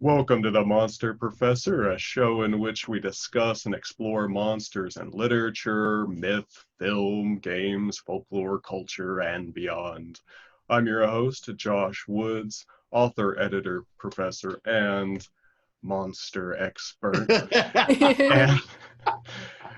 Welcome to the Monster Professor, a show in which we discuss and explore monsters in literature, myth, film, games, folklore, culture, and beyond. I'm your host, Josh Woods, author, editor, professor, and monster expert. And,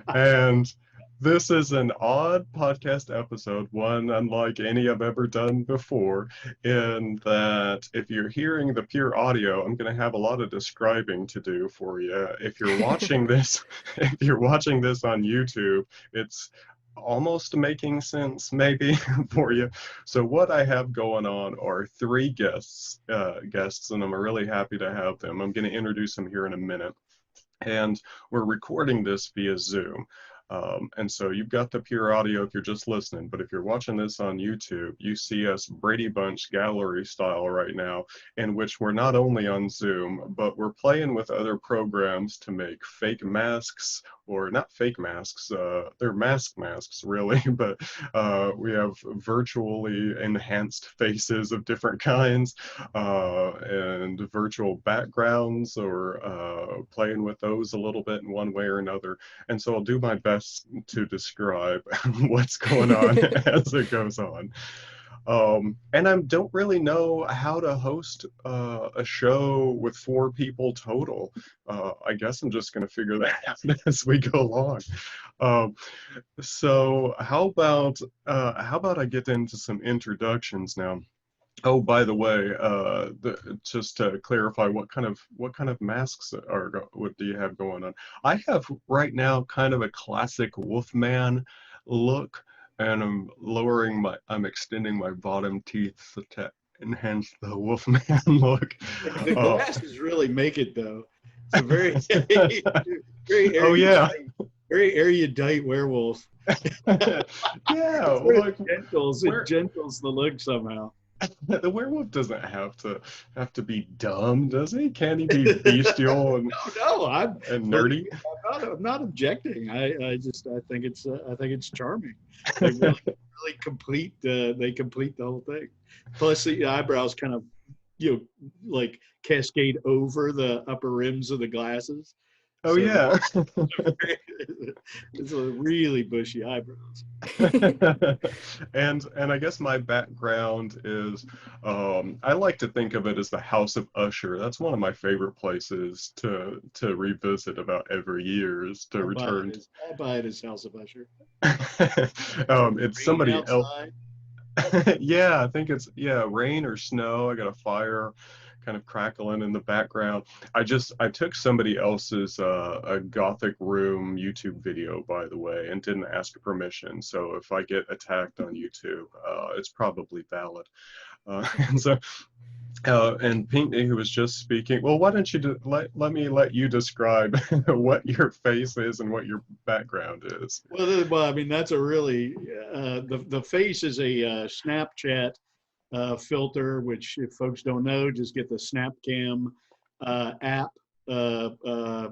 and this is an odd podcast episode, one unlike any I've ever done before, in that if you're hearing the pure audio, I'm going to have a lot of describing to do for you. If you're watching this, if you're watching this on YouTube, it's almost making sense maybe for you. So what I have going on are three guests, and I'm really happy to have them. I'm going to introduce them here in a minute. And we're recording this via Zoom. And so you've got the pure audio if you're just listening, but if you're watching this on YouTube, you see us Brady Bunch gallery style right now, in which we're not only on Zoom, but we're playing with other programs to make fake masks, or not fake masks, they're masks really, but we have virtually enhanced faces of different kinds, and virtual backgrounds, or playing with those a little bit in one way or another. And so I'll do my best to describe what's going on as it goes on. And I don't really know how to host a show with 4 people total. I guess I'm just going to figure that out as we go along. So how about I get into some introductions now? Oh, by the way, just to clarify, what kind of masks what do you have going on? I have right now kind of a classic Wolfman look, and I'm extending my bottom teeth to enhance the Wolfman look. The glasses really make it, though. It's a very, very Oh yeah, very erudite werewolf. yeah, Like, it gentles the look somehow. The werewolf doesn't have to be dumb, does he? Can he be bestial and and nerdy? I'm not objecting. I think it's charming. They really complete they complete the whole thing. Plus the eyebrows kind of like cascade over the upper rims of the glasses. Oh, so yeah. It's a really bushy eyebrows. And I guess my background is, I like to think of it as the House of Usher. That's one of my favorite places to revisit about every year, is to return. I'll buy it as House of Usher. It's somebody else. Yeah, I think it's rain or snow. I got a fire kind of crackling in the background. I took somebody else's a Gothic Room YouTube video, by the way, and didn't ask permission. So if I get attacked on YouTube, it's probably valid. And so, and Pinckney, who was just speaking, well, why don't you let me you describe what your face is and what your background is. Well, I mean, that's a really the face is a Snapchat filter, which, if folks don't know, just get the SnapCam app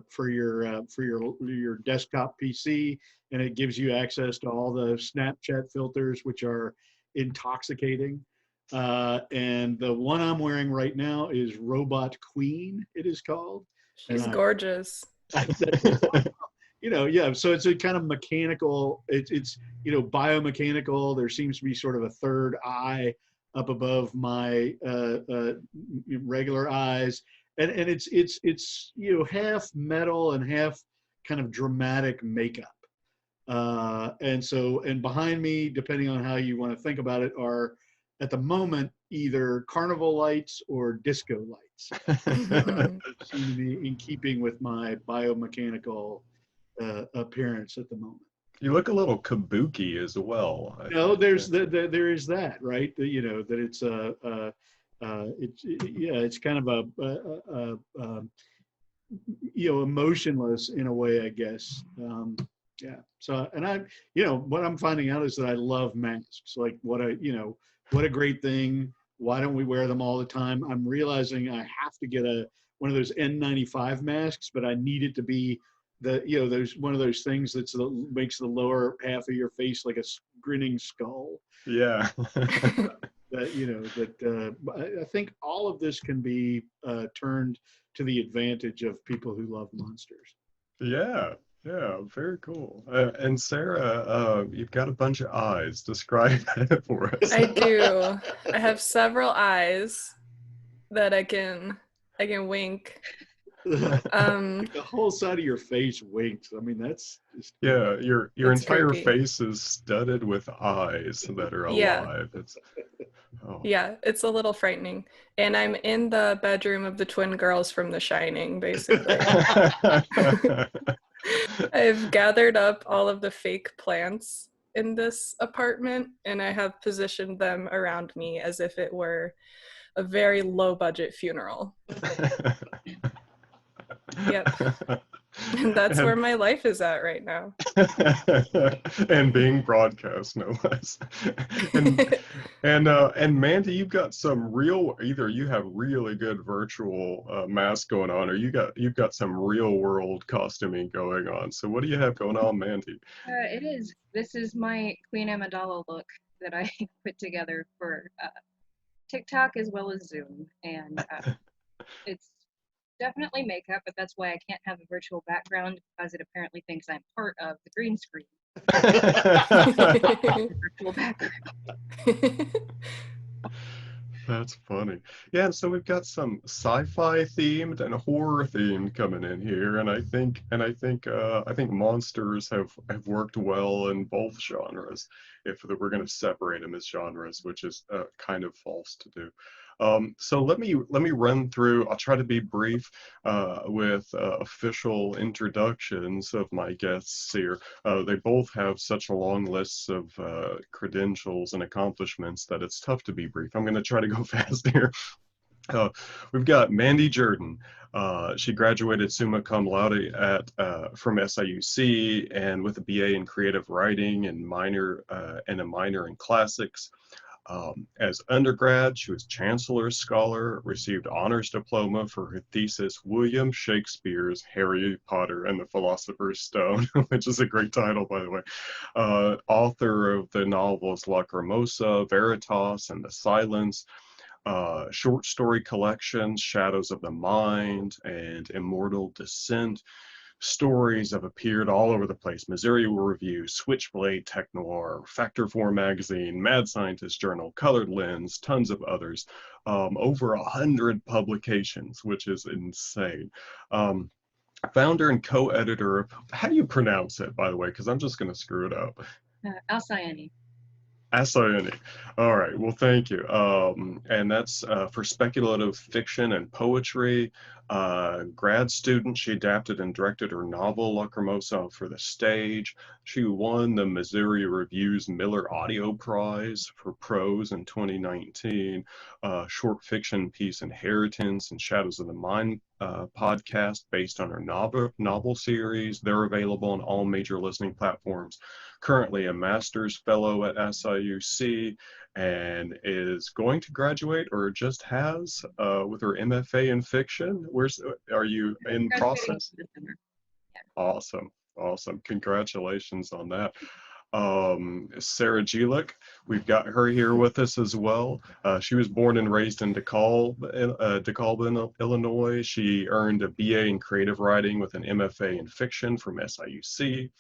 for your desktop PC, and it gives you access to all the Snapchat filters, which are intoxicating. And the one I'm wearing right now is Robot Queen, it is called. She's gorgeous. Yeah, so it's a kind of mechanical, it's biomechanical. There seems to be sort of a third eye up above my regular eyes, and it's half metal and half kind of dramatic makeup, and behind me, depending on how you want to think about it, are at the moment either carnival lights or disco lights. Seem to be in keeping with my biomechanical appearance at the moment. You look a little kabuki as well. No, there is that, right? That it's kind of a emotionless in a way, I guess. Yeah. So, and what I'm finding out is that I love masks. Like, what a great thing. Why don't we wear them all the time? I'm realizing I have to get one of those N95 masks, but I need it to be there's one of those things that makes the lower half of your face like a grinning skull. Yeah. that I think all of this can be turned to the advantage of people who love monsters. Yeah, yeah, very cool. And Sarah, you've got a bunch of eyes. Describe that for us. I do. I have several eyes that I can wink. The whole side of your face winks. I mean, that's just, Yeah, your That's entire creepy. face is studded with eyes that are Yeah. alive. It's oh. Yeah, it's a little frightening. And I'm in the bedroom of the twin girls from The Shining, basically. I've gathered up all of the fake plants in this apartment, and I have positioned them around me as if it were a very low budget funeral. Yep. And that's where my life is at right now. And being broadcast, no less. And Mandy, you've got some real. Either you have really good virtual masks going on, or you've got some real world costuming going on. So what do you have going on, Mandy? This is my Queen Amidala look that I put together for TikTok as well as Zoom, and it's definitely makeup, but that's why I can't have a virtual background, because it apparently thinks I'm part of the green screen. Virtual background. That's funny. Yeah, and so we've got some sci-fi themed and horror themed coming in here, and I think monsters have worked well in both genres. If we're going to separate them as genres, which is kind of false to do. So let me run through. I'll try to be brief with official introductions of my guests here. They both have such a long list of credentials and accomplishments that it's tough to be brief. I'm going to try to go fast here. We've got Mandy Jordan. She graduated summa cum laude from SIUC and with a BA in creative writing and a minor in classics. As undergrad, she was Chancellor's Scholar, received honors diploma for her thesis, William Shakespeare's Harry Potter and the Philosopher's Stone, which is a great title, by the way. Author of the novels Lacrimosa, Veritas, and The Silence. Short story collections, Shadows of the Mind and Immortal Dissent. Stories have appeared all over the place. Missouri Review, Switchblade Tech Noir, Factor 4 Magazine, Mad Scientist Journal, Colored Lens, tons of others. Over 100 publications, which is insane. Founder and co-editor of, how do you pronounce it, by the way? Because I'm just going to screw it up. Alcyone. Asayuni. All right. Well, thank you. And that's for speculative fiction and poetry. Grad student, she adapted and directed her novel Lacrimosa for the stage. She won the Missouri Review's Miller Audio Prize for prose in 2019. Short fiction piece Inheritance and Shadows of the Mind podcast based on her novel series. They're available on all major listening platforms. Currently a master's fellow at SIUC and is going to graduate or just has with her MFA in fiction. Are you in process? Awesome. Congratulations on that. Sarah Jilek, we've got her here with us as well. She was born and raised in DeKalb, Illinois. She earned a BA in creative writing with an MFA in fiction from SIUC.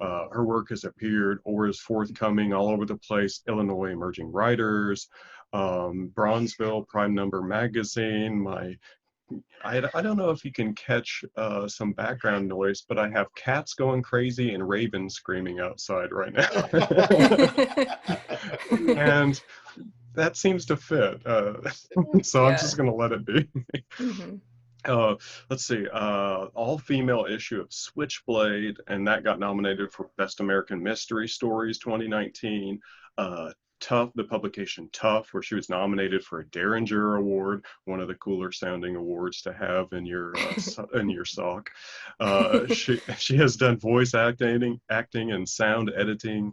Her work has appeared or is forthcoming all over the place. Illinois Emerging Writers, Bronzeville, Prime Number Magazine. I don't know if you can catch some background noise, but I have cats going crazy and ravens screaming outside right now. And that seems to fit. So I'm just going to let it be. Mm-hmm. Let's see, all-female issue of Switchblade, and that got nominated for Best American Mystery Stories 2019. Tough, the publication Tough, where she was nominated for a Derringer Award, one of the cooler sounding awards to have in your sock. She has done voice acting and sound editing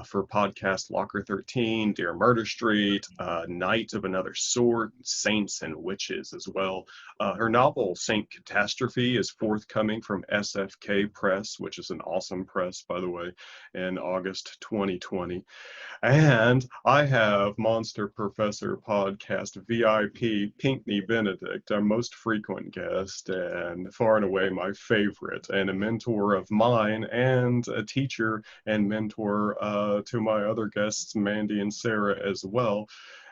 for podcast Locker 13, Dear Murder Street, Night of Another Sort, Saints and Witches as well. Her novel Saint Catastrophe is forthcoming from SFK Press, which is an awesome press, by the way, in August 2020. And I have Monster Professor podcast VIP Pinkney Benedict, our most frequent guest and far and away my favorite, and a mentor of mine and a teacher and mentor to my other guests, Mandy and Sarah, as well.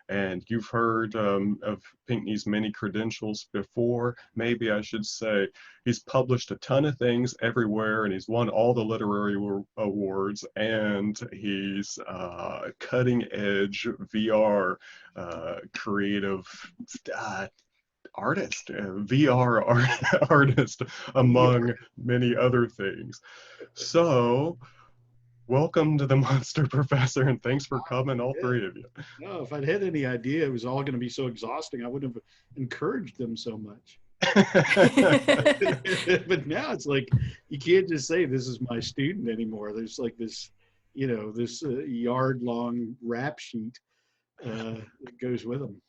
And you've heard of Pinckney's many credentials before. Maybe I should say he's published a ton of things everywhere, and he's won all the literary awards, and he's cutting edge VR creative artist, artist, among many other things. So welcome to the Monster Professor, and thanks for coming, all three of you. No, if I'd had any idea it was all going to be so exhausting, I wouldn't have encouraged them so much. But now it's like, you can't just say this is my student anymore. There's like this, this yard-long rap sheet that goes with them.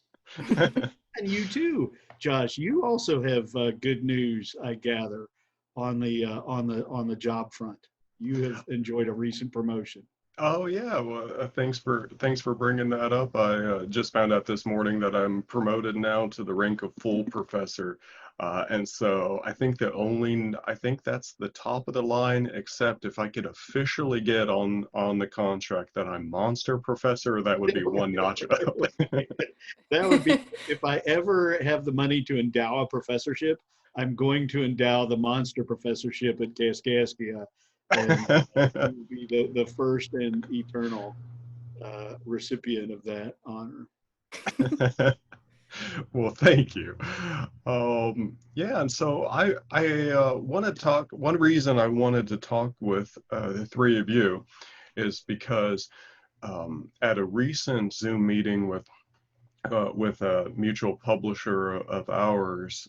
And you too, Josh. You also have good news, I gather, on the job front. You have enjoyed a recent promotion. Oh yeah, well, thanks for bringing that up. I just found out this morning that I'm promoted now to the rank of full professor, and so I think that's the top of the line. Except if I could officially get on the contract that I'm monster professor, that would be one notch up. That would be, if I ever have the money to endow a professorship, I'm going to endow the monster professorship at Kaskaskia. And will be the first and eternal recipient of that honor. Well, thank you. Yeah, and so I want to talk. One reason I wanted to talk with the three of you is because at a recent Zoom meeting with a mutual publisher of ours,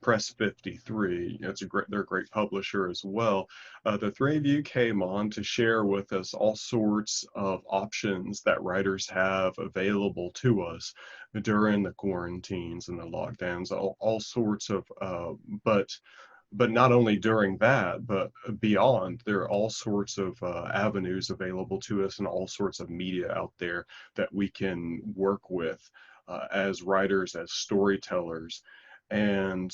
Press 53. They're a great publisher as well. The three of you came on to share with us all sorts of options that writers have available to us during the quarantines and the lockdowns, all sorts of, but not only during that, but beyond. There are all sorts of avenues available to us and all sorts of media out there that we can work with as writers, as storytellers. And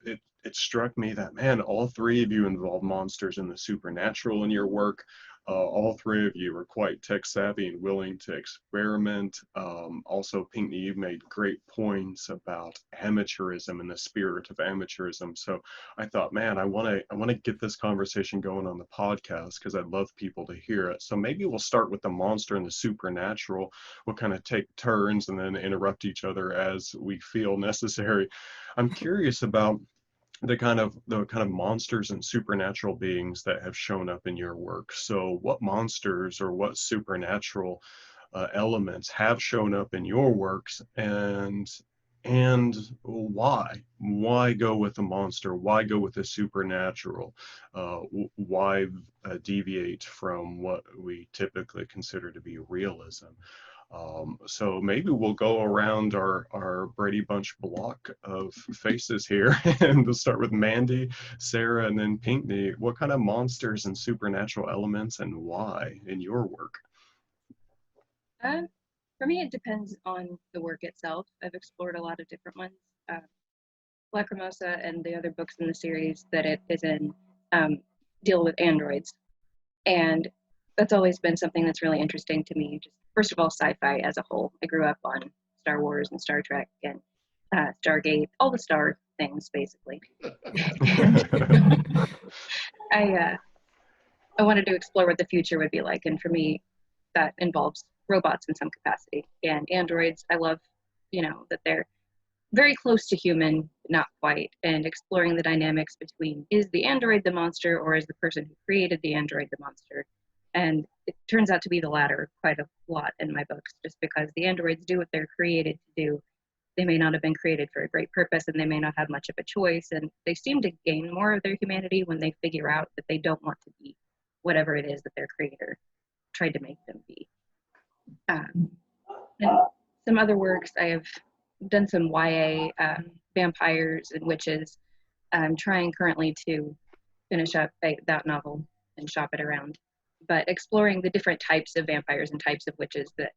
it struck me that, man, all three of you involve monsters and the supernatural in your work. All three of you are quite tech savvy and willing to experiment. Also, Pinckney, you've made great points about amateurism and the spirit of amateurism. So I thought, man, I want to get this conversation going on the podcast because I'd love people to hear it. So maybe we'll start with the monster and the supernatural. We'll kind of take turns and then interrupt each other as we feel necessary. I'm curious about the kind of monsters and supernatural beings that have shown up in your work. So what monsters or what supernatural elements have shown up in your works, and why go with the monster? Why go with the supernatural? Why deviate from what we typically consider to be realism? So maybe we'll go around our Brady Bunch block of faces here, and we'll start with Mandy, Sarah, and then Pinckney. What kind of monsters and supernatural elements and why in your work? For me, it depends on the work itself. I've explored a lot of different ones. Lacrimosa and the other books in the series that it is in deal with androids. And that's always been something that's really interesting to me. Just first of all, sci-fi as a whole. I grew up on Star Wars and Star Trek and Stargate, all the star things, basically. I wanted to explore what the future would be like, and for me, that involves robots in some capacity. And androids, I love, that they're very close to human, not quite, and exploring the dynamics between, is the android the monster, or is the person who created the android the monster? And it turns out to be the latter quite a lot in my books, just because the androids do what they're created to do. They may not have been created for a great purpose, and they may not have much of a choice, and they seem to gain more of their humanity when they figure out that they don't want to be whatever it is that their creator tried to make them be. And some other works, I have done some YA vampires and witches. I'm trying currently to finish up that novel and shop it around. but exploring the different types of vampires and types of witches that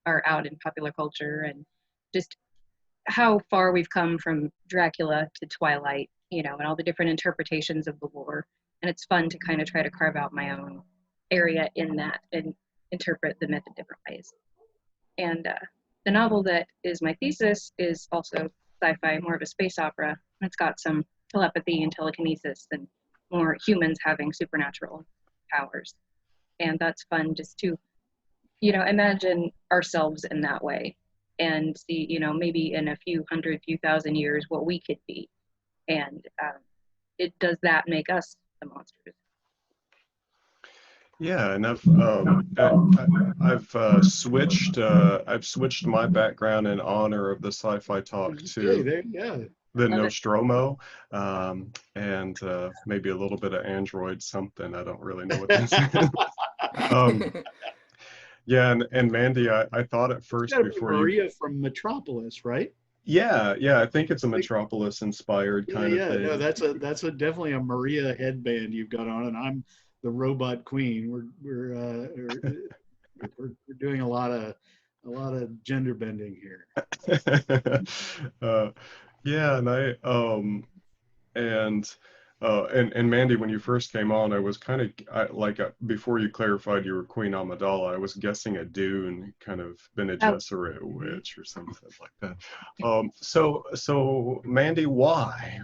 are out in popular culture, and just how far we've come from Dracula to Twilight, you know, and all the different interpretations of the lore. And it's fun to kind of try to carve out my own area in that and interpret the myth in different ways. And the novel that is my thesis is also sci-fi, more of a space opera. And it's got some telepathy and telekinesis and more humans having supernatural powers. And that's fun just to, you know, imagine ourselves in that way and see, you know, maybe in a few thousand years what we could be. And does that make us the monsters? Yeah, and I've switched my background in honor of the sci-fi talk to the Nostromo, and maybe a little bit of Android something. I don't really know what this is. Yeah, and Mandy, I thought at first before Maria from Metropolis, right? Yeah, I think it's a Metropolis inspired kind of thing. No, that's definitely a Maria headband you've got on, and I'm the robot queen. We're doing a lot of gender bending here. Yeah, and Mandy, when you first came on, I was kind of before you clarified you were Queen Amidala, I was guessing a Dune kind of Bene Gesserit witch or something like that. So Mandy, why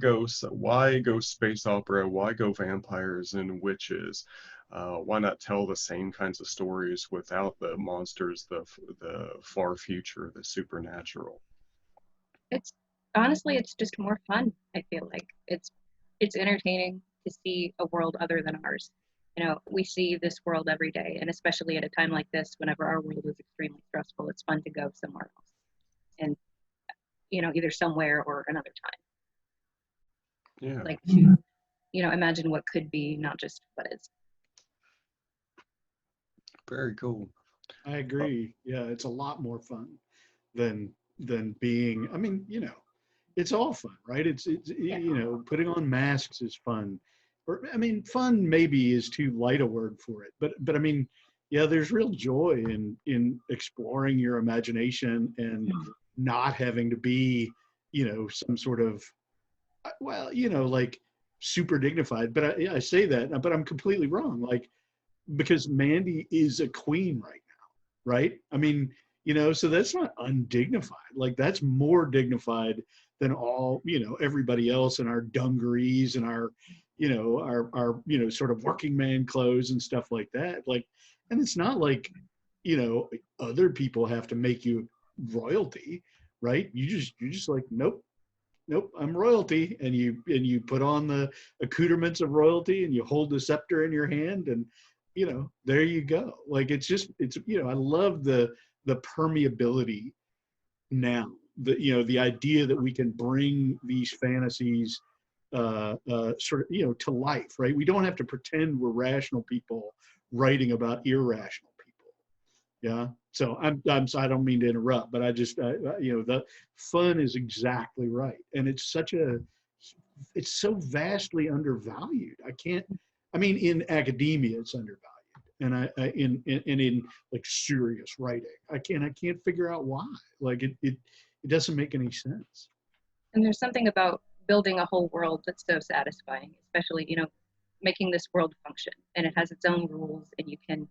go space opera? Why go vampires and witches? Why not tell the same kinds of stories without the monsters, the far future, the supernatural? It's honestly, it's just more fun. I feel like it's entertaining to see a world other than ours. You know, we see this world every day, and especially at a time like this, whenever our world is extremely stressful, it's fun to go somewhere else, and you know, either somewhere or another time. Yeah. Like to, you know, imagine what could be, not just what is. Very cool. I agree. Yeah, it's a lot more fun than being. I mean, you know, it's all fun, right? It's you know, putting on masks is fun, or I mean, fun maybe is too light a word for it, but I mean, yeah, there's real joy in exploring your imagination and not having to be, you know, some sort of, well, you know, like super dignified. But I say that, but I'm completely wrong. Like, because Mandy is a queen right now, right? I mean, you know, so that's not undignified. Like, that's more dignified than all, you know, everybody else in our dungarees and our, you know, sort of working man clothes and stuff like that. Like, and it's not like, you know, other people have to make you royalty, right? You're just like, nope, I'm royalty. And you put on the accoutrements of royalty and you hold the scepter in your hand, and, you know, there you go. Like, it's, you know, I love the permeability now, you know, the idea that we can bring these fantasies sort of, you know, to life, right? We don't have to pretend we're rational people writing about irrational people. Yeah. So I don't mean to interrupt, but I just, you know, the fun is exactly right. And it's so vastly undervalued. I mean, in academia, it's undervalued. And in like serious writing, I can't figure out why. Like, it doesn't make any sense. And there's something about building a whole world that's so satisfying, especially, you know, making this world function, and it has its own rules, and you can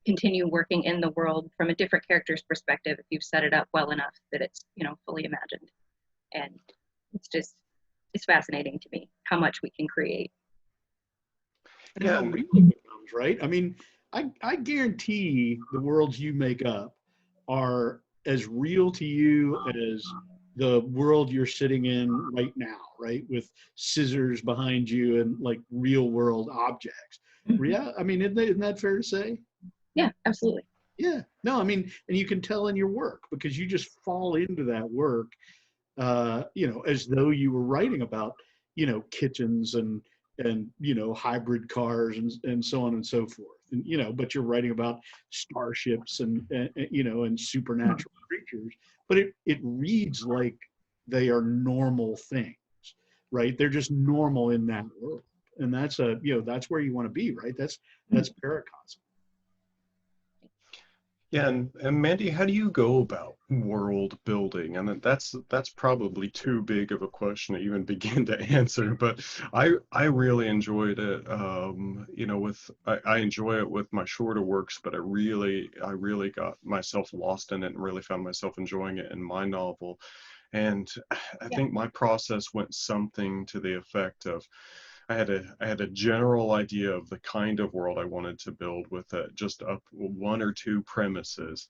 continue working in the world from a different character's perspective if you've set it up well enough that it's, you know, fully imagined. And it's fascinating to me how much we can create. And how real it becomes, right? I mean, I guarantee the worlds you make up are as real to you as the world you're sitting in right now, right? With scissors behind you and like real world objects. Yeah, I mean, isn't that fair to say? Yeah, absolutely. Yeah, no, I mean, and you can tell in your work because you just fall into that work, you know, as though you were writing about, you know, kitchens and you know, hybrid cars and so on and so forth. And, you know, but you're writing about starships and you know, and supernatural creatures, but it reads like they are normal things, right? They're just normal in that world. and that's that's where you want to be, right? That's paracosm. Yeah, and Mandy, how do you go about world building? And that's probably too big of a question to even begin to answer, but I really enjoyed it. I enjoy it with my shorter works, but I really got myself lost in it and really found myself enjoying it in my novel. And I think my process went something to the effect of I had a general idea of the kind of world I wanted to build with just up one or two premises.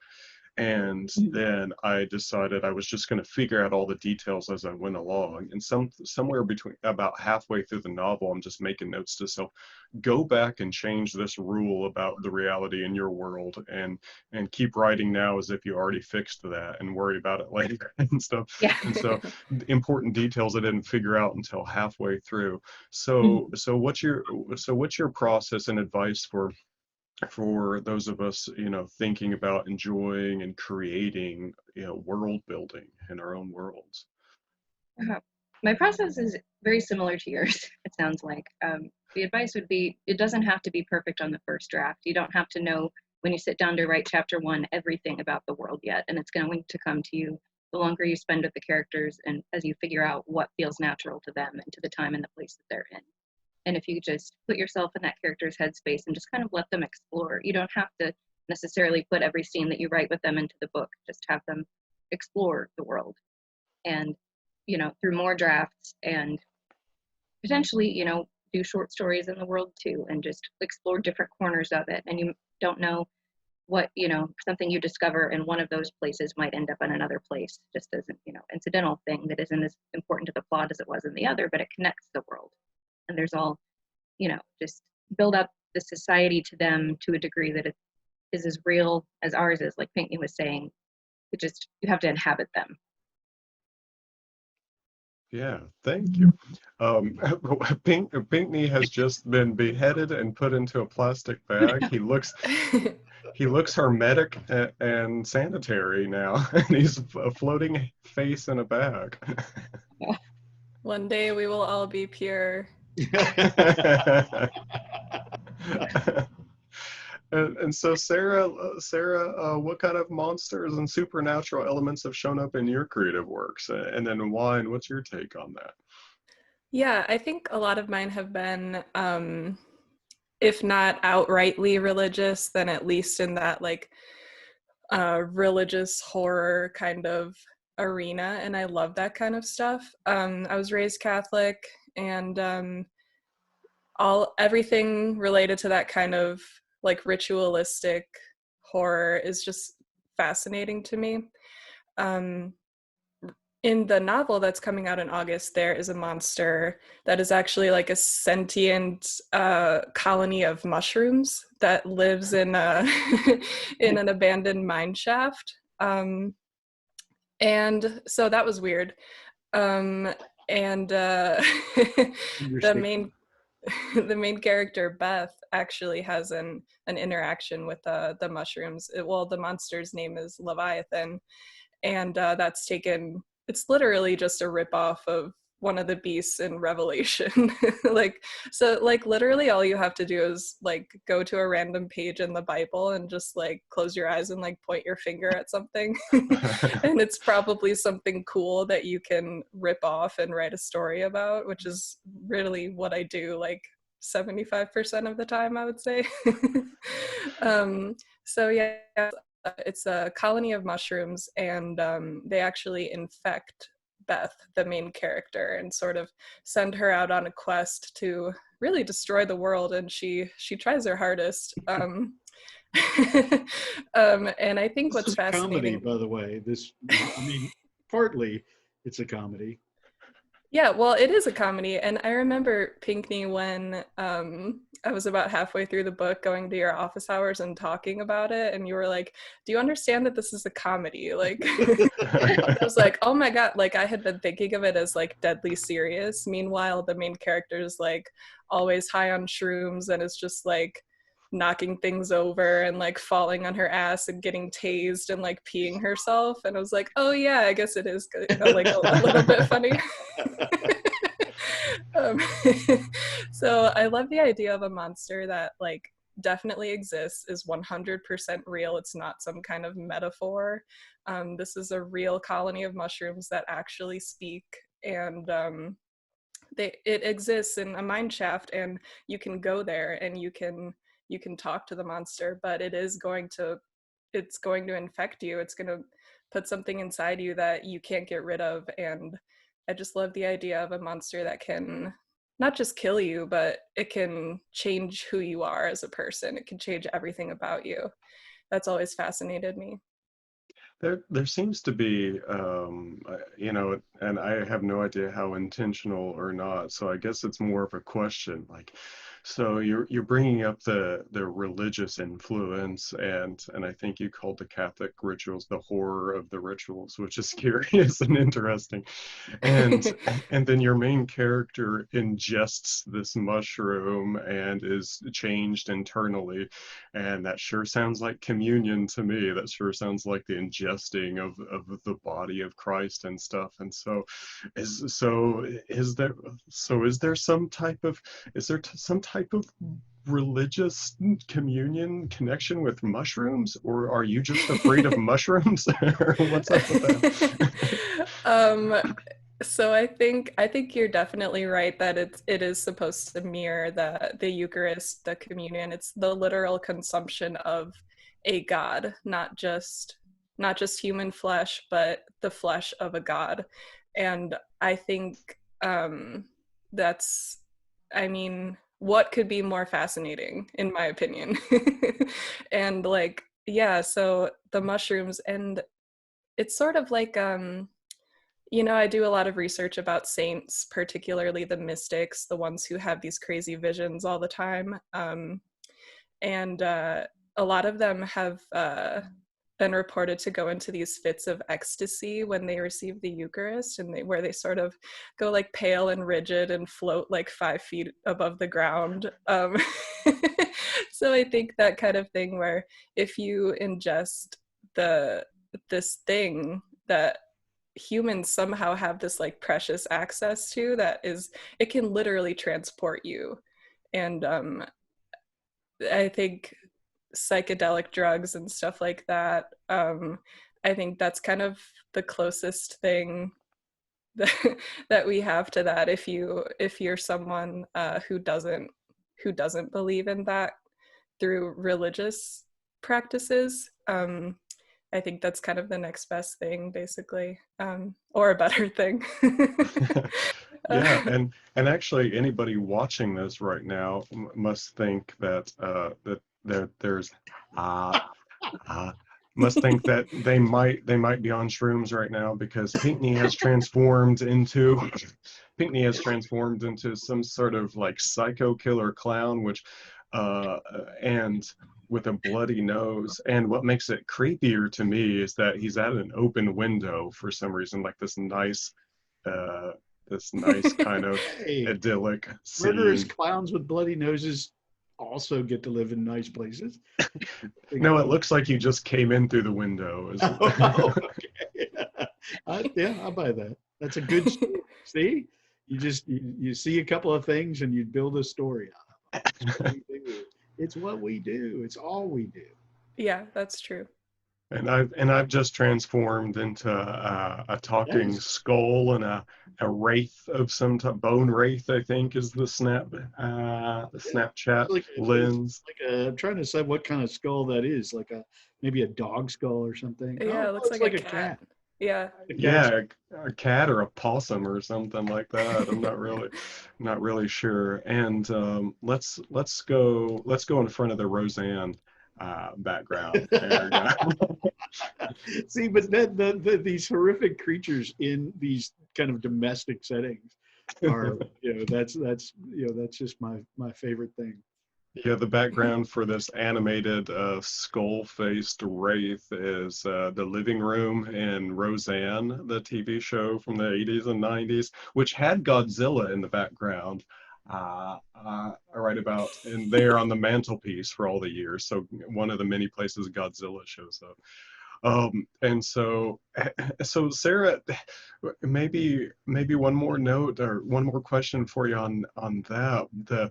And then I decided I was just going to figure out all the details as I went along. And somewhere between about halfway through the novel, I'm just making notes to self, go back and change this rule about the reality in your world, and keep writing now as if you already fixed that, and worry about it later and stuff. Yeah. And so important details I didn't figure out until halfway through. So what's your process and advice for those of us, thinking about enjoying and creating, world building in our own worlds? My process is very similar to yours, it sounds like. The advice would be, it doesn't have to be perfect on the first draft. You don't have to know when you sit down to write chapter 1 everything about the world yet, and it's going to come to you the longer you spend with the characters and as you figure out what feels natural to them and to the time and the place that they're in. And if you just put yourself in that character's headspace and just kind of let them explore, you don't have to necessarily put every scene that you write with them into the book, just have them explore the world. And, through more drafts and potentially, do short stories in the world too, and just explore different corners of it. And you don't know what, something you discover in one of those places might end up in another place, just as an, incidental thing that isn't as important to the plot as it was in the other, but it connects the world. And there's all, just build up the society to them to a degree that it is as real as ours is, like Pinckney was saying. You have to inhabit them. Yeah, thank you. Pinckney has just been beheaded and put into a plastic bag. He looks hermetic and sanitary now, and he's a floating face in a bag. One day we will all be pure. And so Sarah, what kind of monsters and supernatural elements have shown up in your creative works, and then why, and what's your take on that? Yeah, I think a lot of mine have been, if not outrightly religious, then at least in that religious horror kind of arena, and I love that kind of stuff. I was raised Catholic, and everything related to that kind of ritualistic horror is just fascinating to me. In the novel that's coming out in August, there is a monster that is actually a sentient colony of mushrooms that lives in in an abandoned mine shaft. And so that was weird. The main character, Beth, actually has an interaction with the mushrooms. The monster's name is Leviathan, and it's literally just a ripoff of one of the beasts in Revelation. Literally all you have to do is go to a random page in the Bible and just close your eyes and point your finger at something. And it's probably something cool that you can rip off and write a story about, which is really what I do 75% of the time, I would say. So yeah, it's a colony of mushrooms, and they actually infect Beth, the main character, and sort of send her out on a quest to really destroy the world, and she tries her hardest. And I think what's fascinating, comedy, by the way, partly it's a comedy. Yeah, well, it is a comedy, and I remember, Pinckney, when I was about halfway through the book, going to your office hours and talking about it, and you were like, do you understand that this is a comedy? I was like, oh my god, I had been thinking of it as deadly serious. Meanwhile, the main character is always high on shrooms and is just knocking things over and falling on her ass and getting tased and peeing herself. And I was like, oh yeah, I guess it is a little bit funny. Um, so I love the idea of a monster that like definitely exists, is 100% real. It's not some kind of metaphor. This is a real colony of mushrooms that actually speak, and it exists in a mine shaft, and you can go there and you can talk to the monster, but it's going to infect you. It's going to put something inside you that you can't get rid of. And I just love the idea of a monster that can not just kill you, but it can change who you are as a person. It can change everything about you. That's always fascinated me. There seems to be, you know, and I have no idea how intentional or not. So I guess it's more of a question. Like, so you're bringing up the religious influence, and I think you called the Catholic rituals the horror of the rituals, which is curious and interesting. And and then your main character ingests this mushroom and is changed internally. And that sure sounds like communion to me. That sure sounds like the ingesting of the body of Christ and stuff. And so is there some type of some type of religious communion connection with mushrooms, or are you just afraid of mushrooms? Or what's up with that? So I think you're definitely right that it is supposed to mirror the Eucharist, the communion. It's the literal consumption of a god, not just human flesh, but the flesh of a god. And I think that's, I mean, what could be more fascinating, in my opinion? And like, yeah, so the mushrooms, and it's sort of like you know, I do a lot of research about saints, particularly the mystics, the ones who have these crazy visions all the time. And a lot of them have been reported to go into these fits of ecstasy when they receive the Eucharist, and where they sort of go like pale and rigid and float like 5 feet above the ground. So I think that kind of thing where if you ingest this thing that humans somehow have this like precious access to, it can literally transport you. And I think psychedelic drugs and stuff like that, I think that's kind of the closest thing that we have to that. If you're someone who doesn't believe in that through religious practices, I think that's kind of the next best thing, basically, or a better thing. Yeah, and actually, anybody watching this right now must think that there's must think that they might be on shrooms right now, because Pinckney has transformed into some sort of like psycho killer clown, which and with a bloody nose. And what makes it creepier to me is that he's at an open window for some reason, like this nice kind of Hey, idyllic murderous scene. clowns with bloody noses also get to live in nice places. No, it looks like you just came in through the window. Oh, okay. Yeah, I'll buy that. That's a good story. See, you see a couple of things and you build a story out of them. It's what we do. It's all we do. Yeah, that's true. And I've just transformed into a talking Yes. skull and a wraith of some type. Bone wraith, I think, is the Snapchat lens. I'm trying to decide what kind of skull that is. Like maybe a dog skull or something. Yeah, it looks it's like a cat. Yeah. Yeah, a cat or a possum or something like that. I'm not really sure. And let's go in front of the Roseanne background. There we go. See, but these horrific creatures in these kind of domestic settings are, that's just my favorite thing. Yeah, the background for this animated skull-faced wraith is the living room in Roseanne, the TV show from the 80s and 90s, which had Godzilla in the background. Right about in there on the mantelpiece for all the years. So one of the many places Godzilla shows up. And so, so Sarah, maybe one more note or one more question for you on that.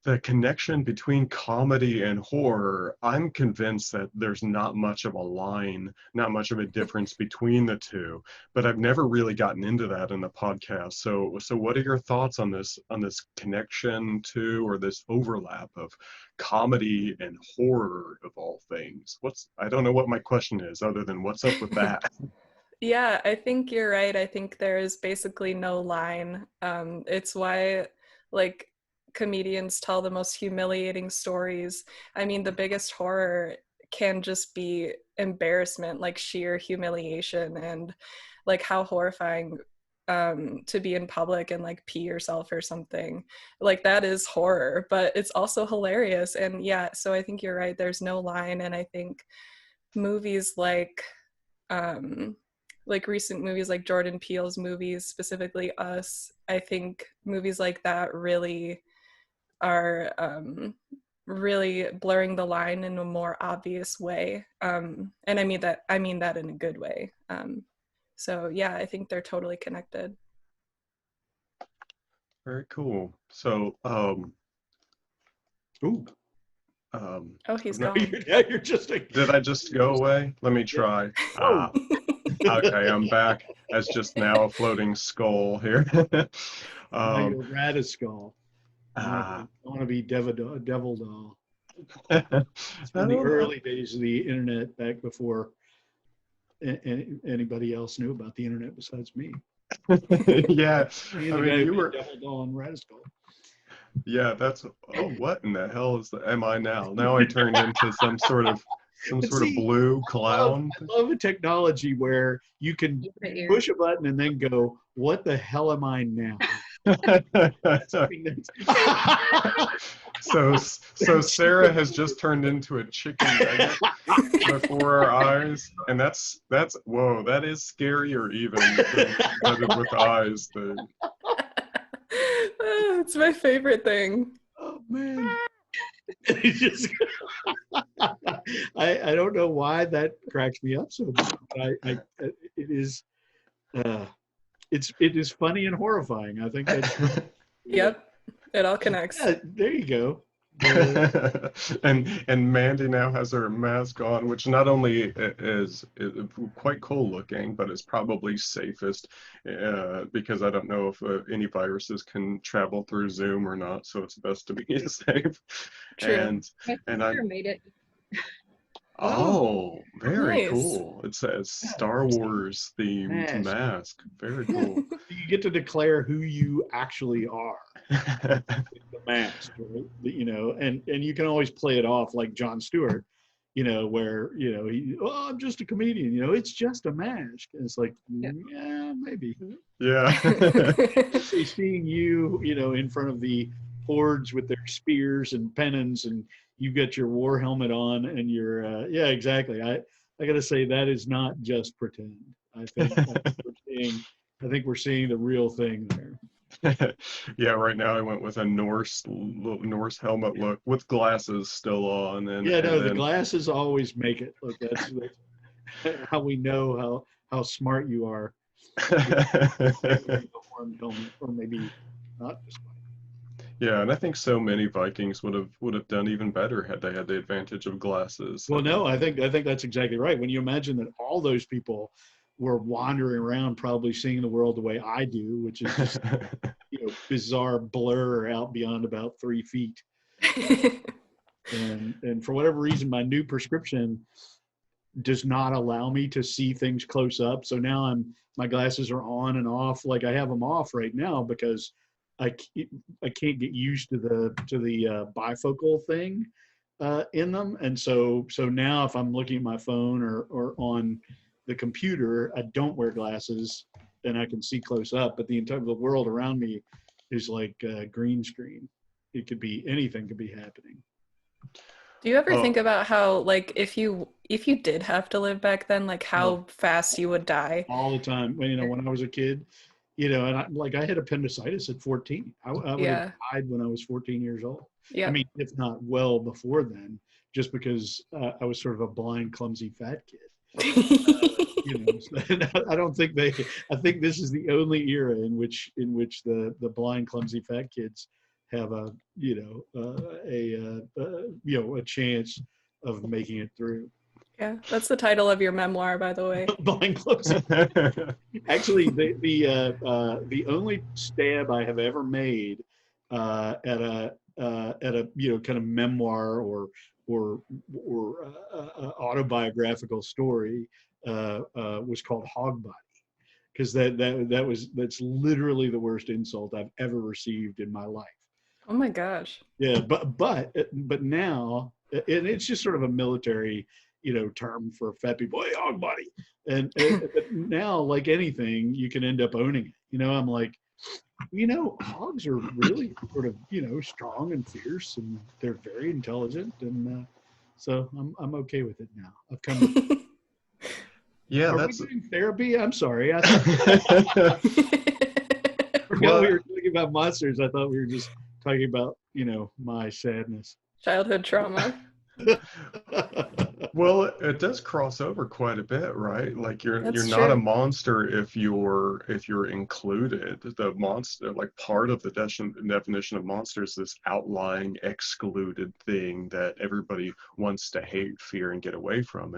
The connection between comedy and horror, I'm convinced that there's not much of a line, not much of a difference between the two, but I've never really gotten into that in the podcast. So what are your thoughts on this connection to, or this overlap of comedy and horror of all things? I don't know what my question is other than what's up with that? Yeah, I think you're right. I think there is basically no line. It's why, like, comedians tell the most humiliating stories. I mean, the biggest horror can just be embarrassment, like sheer humiliation, and like how horrifying to be in public and like pee yourself or something. Like that is horror, but it's also hilarious. And yeah, so I think you're right. There's no line, and I think movies like recent movies like Jordan Peele's movies, specifically Us, I think movies like that really are really blurring the line in a more obvious way. And I mean that in a good way. So yeah, I think they're totally connected. Very cool. So, Ooh. Oh, he's no, gone. Yeah, you're just a... did I just go away? Let me try. Whoa. Okay, I'm back as just now a floating skull here. Now you're a Radis skull. I want to be Devil Doll. It's in the early days of the internet, back before anybody else knew about the internet besides me. Yeah, I Me and the mean, guy you who were. made Devil Doll and Radis skull. Yeah, that's. Oh, what in the hell am I now? Now I turned into some sort of blue clown. I love a technology where you can push a button and then go, "What the hell am I now?" So Sarah has just turned into a chicken nugget before our eyes, and that's whoa, that is scarier even than with eyes. It's my favorite thing. Oh man. I don't know why that cracks me up so much. It is funny and horrifying. I think that's Yep, it all connects. Yeah, there you go. And Mandy now has her mask on, which not only is quite cool looking, but is probably safest because I don't know if any viruses can travel through Zoom or not, so it's best to be safe. True. And I made it. Oh, very nice. cool. It says Star Wars themed mask. Very cool. You get to declare who you actually are. The mask, right? You know, and you can always play it off like Jon Stewart, you know, where, you know, I'm just a comedian, you know, it's just a mask. And it's like, yeah, maybe. Yeah. Seeing you, you know, in front of the hordes with their spears and pennons, and you've got your war helmet on, and you're yeah, exactly. I gotta say, that is not just pretend. I think we're seeing the real thing there. Yeah, right now I went with a Norse helmet look with glasses still on, and the glasses always make it. Look, that's how we know how smart you are. Or maybe not just. Yeah, and I think so many Vikings would have done even better had they had the advantage of glasses. Well, no, I think that's exactly right. When you imagine that all those people were wandering around, probably seeing the world the way I do, which is just you know, bizarre blur out beyond about 3 feet. And for whatever reason, my new prescription does not allow me to see things close up. So now my glasses are on and off. Like I have them off right now because I can't get used to the bifocal thing in them, and so now if I'm looking at my phone or on the computer, I don't wear glasses and I can see close up. But the entire world around me is like green screen. It could be anything could be happening. Do you ever think about how, like, if you did have to live back then, like how fast you would die? All the time. You know, when I was a kid. You know, and I had appendicitis at 14. I would have died when I was 14 years old. Yeah. I mean, if not well before then, just because I was sort of a blind, clumsy, fat kid. You know, I don't think they. I think this is the only era in which the blind, clumsy, fat kids have a chance of making it through. Yeah, that's the title of your memoir, by the way. Blind, clumsy. Actually, the only stab I have ever made at a kind of memoir or autobiographical story was called Hog Body, because that's literally the worst insult I've ever received in my life. Oh my gosh. Yeah, but now, and it's just sort of a military term for fat people. Hey, hog body. And but now, like anything, you can end up owning it. I'm like, hogs are really sort of strong and fierce, and they're very intelligent, and so I'm okay with it now. I've come to Yeah, Are that's we doing therapy? I'm sorry. I thought we were talking about monsters. I thought we were just talking about, my sadness. Childhood trauma. Well, it does cross over quite a bit, right? Like you're That's not a true. monster if you're included. The monster, like part of the definition of monster is this outlying, excluded thing that everybody wants to hate, fear, and get away from.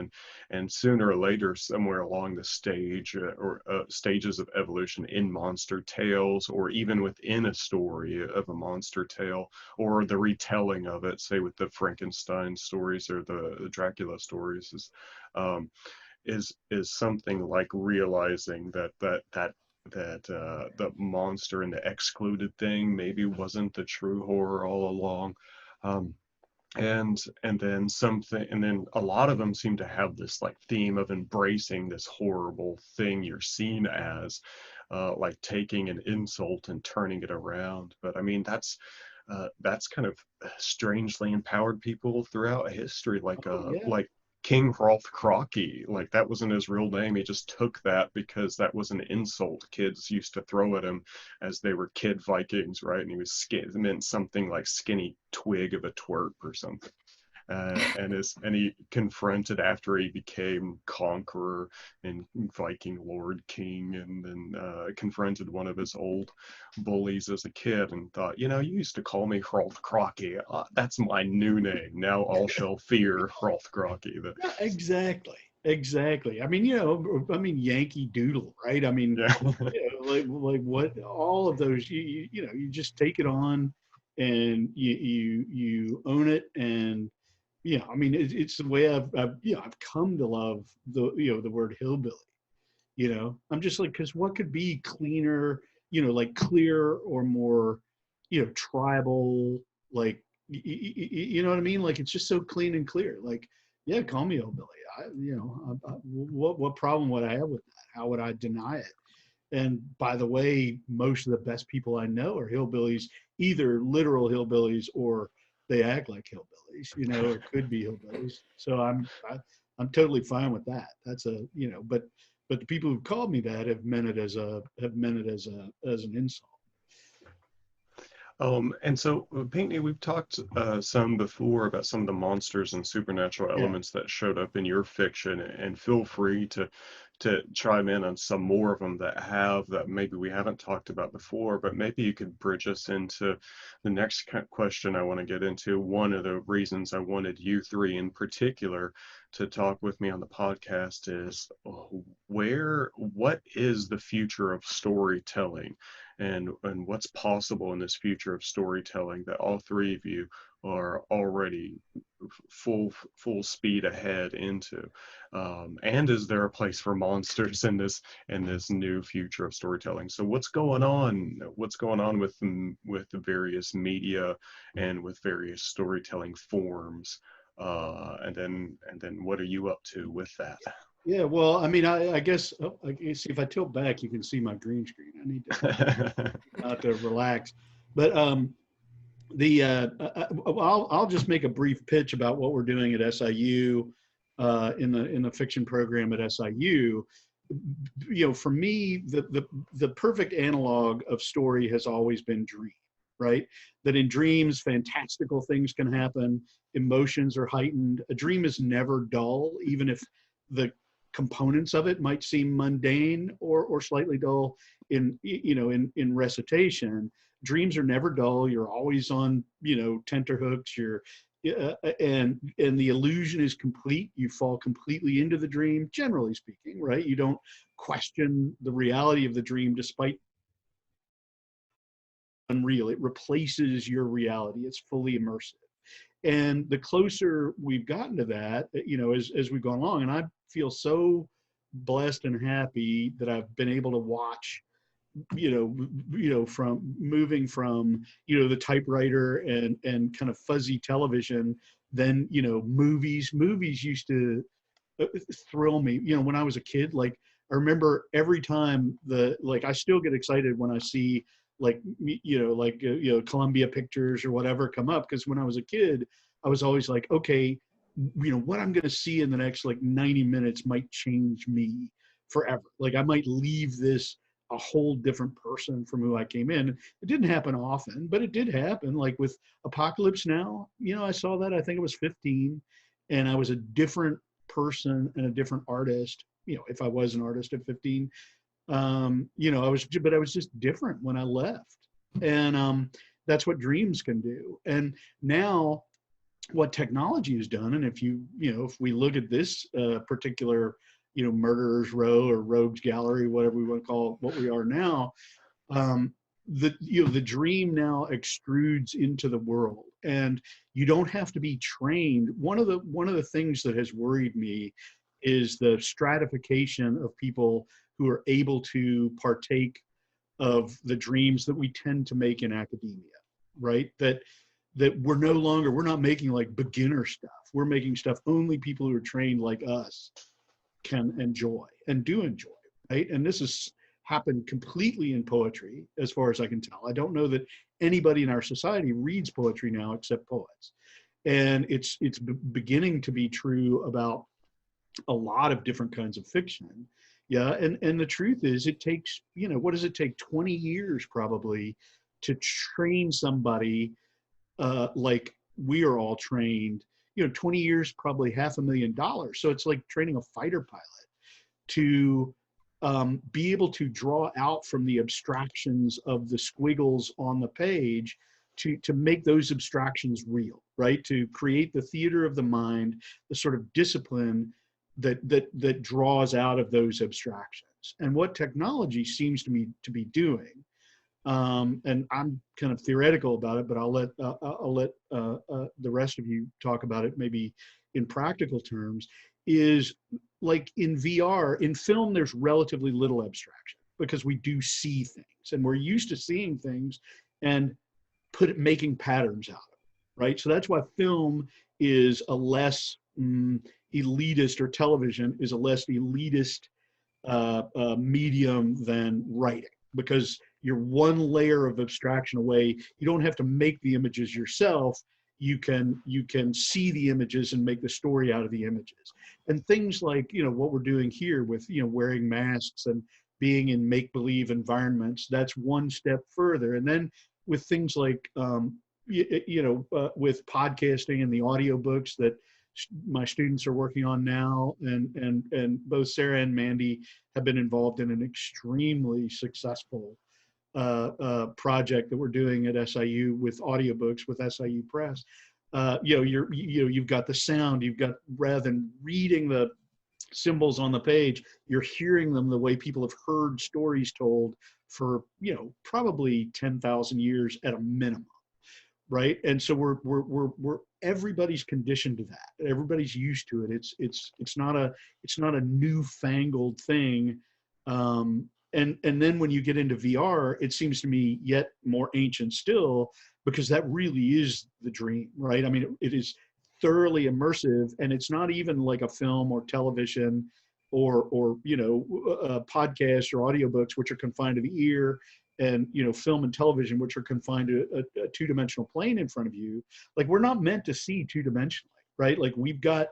And sooner or later, somewhere along the stages of evolution in monster tales, or even within a story of a monster tale, or the retelling of it, say with the Frankenstein stories or the Dracula stories, is something like realizing that the monster and the excluded thing maybe wasn't the true horror all along. And then a lot of them seem to have this like theme of embracing this horrible thing you're seen as, like taking an insult and turning it around. But I mean, that's kind of strangely empowered people throughout history, like King Hrolf Kraki. Like that wasn't his real name. He just took that because that was an insult kids used to throw at him as they were kid Vikings, right? And he was it meant something like skinny twig of a twerp or something. And he confronted, after he became conqueror and Viking lord king, and then confronted one of his old bullies as a kid and thought, you used to call me Hrolf Kraki. That's my new name. Now all shall fear Hrolf Kraki. Yeah, exactly. I mean, Yankee Doodle, right? I mean, Yeah. like what, all of those, you just take it on, and you own it. And I mean, it's the way I've come to love the word hillbilly. I'm just like, because what could be cleaner, like clear or more, tribal, like, you know what I mean? Like, it's just so clean and clear. Like, yeah, call me hillbilly. What problem would I have with that? How would I deny it? And by the way, most of the best people I know are hillbillies, either literal hillbillies or they act like hillbillies, or could be hillbillies. So I'm totally fine with that. That's but the people who've called me that have meant it as an insult. And so, Pinckney, we've talked some before about some of the monsters and supernatural elements that showed up in your fiction, and feel free to chime in on some more of them that maybe we haven't talked about before, but maybe you could bridge us into the next question I want to get into. One of the reasons I wanted you three in particular to talk with me on the podcast is what is the future of storytelling, and what's possible in this future of storytelling that all three of you are already full speed ahead into, and is there a place for monsters in this new future of storytelling? So what's going on with the various media and with various storytelling forms, and then what are you up to with that? Yeah, well, I mean, I guess see, if I tilt back, you can see my green screen. I need to relax, but I'll just make a brief pitch about what we're doing at SIU, in the fiction program at SIU. For me, the perfect analog of story has always been dream, right? That in dreams, fantastical things can happen, emotions are heightened. A dream is never dull, even if the components of it might seem mundane or slightly dull in, in recitation. Dreams are never dull. You're always on, tenterhooks. And the illusion is complete. You fall completely into the dream, generally speaking, right? You don't question the reality of the dream despite unreal. It replaces your reality. It's fully immersive. And the closer we've gotten to that, as we've gone along, and I feel so blessed and happy that I've been able to watch, from moving from, the typewriter and kind of fuzzy television, then, movies used to thrill me. When I was a kid, like I remember every time I still get excited when I see Columbia Pictures or whatever come up, because when I was a kid, I was always like, okay, what I'm going to see in the next 90 minutes might change me forever. Like I might leave this a whole different person from who I came in. It didn't happen often, but it did happen. Like with Apocalypse Now, I saw that, I think it was 15, and I was a different person and a different artist, if I was an artist at 15. I was just different when I left. And that's what dreams can do. And now what technology has done, and if we look at this particular, Murderer's Row or Rogues Gallery, whatever we want to call what we are now, the dream now extrudes into the world, and you don't have to be trained. One of the things that has worried me is the stratification of people who are able to partake of the dreams that we tend to make in academia, right? That we're not making beginner stuff. We're making stuff only people who are trained like us can enjoy and do enjoy, right? And this has happened completely in poetry, as far as I can tell. I don't know that anybody in our society reads poetry now except poets. And it's beginning to be true about a lot of different kinds of fiction. Yeah, and the truth is, it takes, what does it take? 20 years probably to train somebody like we are all trained. 20 years, probably $500,000. So it's like training a fighter pilot to be able to draw out from the abstractions of the squiggles on the page to make those abstractions real, right? To create the theater of the mind, the sort of discipline that draws out of those abstractions. And what technology seems to me to be doing, and I'm kind of theoretical about it, but I'll let the rest of you talk about it maybe in practical terms, is like in VR. In film, there's relatively little abstraction because we do see things, and we're used to seeing things and making patterns out of it, right? So that's why film is a less elitist, or television is a less elitist medium than writing, because you're one layer of abstraction away. You don't have to make the images yourself. You can see the images and make the story out of the images. And things like, what we're doing here with, wearing masks and being in make-believe environments, that's one step further. And then with things like, with podcasting and the audiobooks that my students are working on now, and both Sarah and Mandy have been involved in an extremely successful project that we're doing at SIU with audiobooks with SIU Press. You've got the sound. You've got, rather than reading the symbols on the page, you're hearing them the way people have heard stories told for probably 10,000 years at a minimum, right? And so we're everybody's conditioned to that. Everybody's used to it. It's not a newfangled thing. And then when you get into VR, it seems to me yet more ancient still, because that really is the dream, right? I mean, it is thoroughly immersive, and it's not even like a film or television or podcasts or audiobooks, which are confined to the ear, and film and television, which are confined to a two-dimensional plane in front of you. Like, we're not meant to see two-dimensionally, right? Like, we've got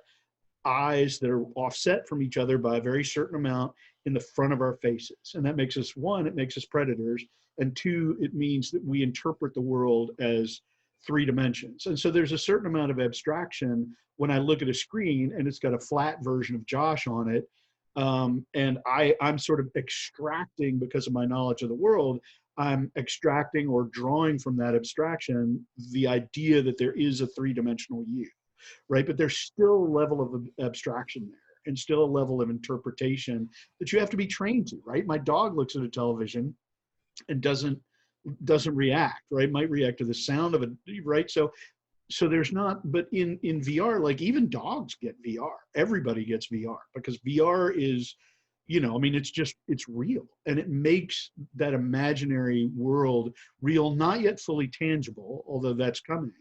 eyes that are offset from each other by a very certain amount in the front of our faces. And that makes us, one, it makes us predators, and two, it means that we interpret the world as 3 dimensions. And so there's a certain amount of abstraction when I look at a screen and it's got a flat version of Josh on it. And I'm sort of extracting, because of my knowledge of the world, I'm extracting or drawing from that abstraction the idea that there is a three-dimensional you, right? But there's still a level of abstraction there, and still a level of interpretation that you have to be trained to, right? My dog looks at a television and doesn't react, right? Might react to the sound of it, right? So there's not, but in VR, like even dogs get VR. Everybody gets VR, because VR is, I mean, it's real, and it makes that imaginary world real, not yet fully tangible, although that's coming.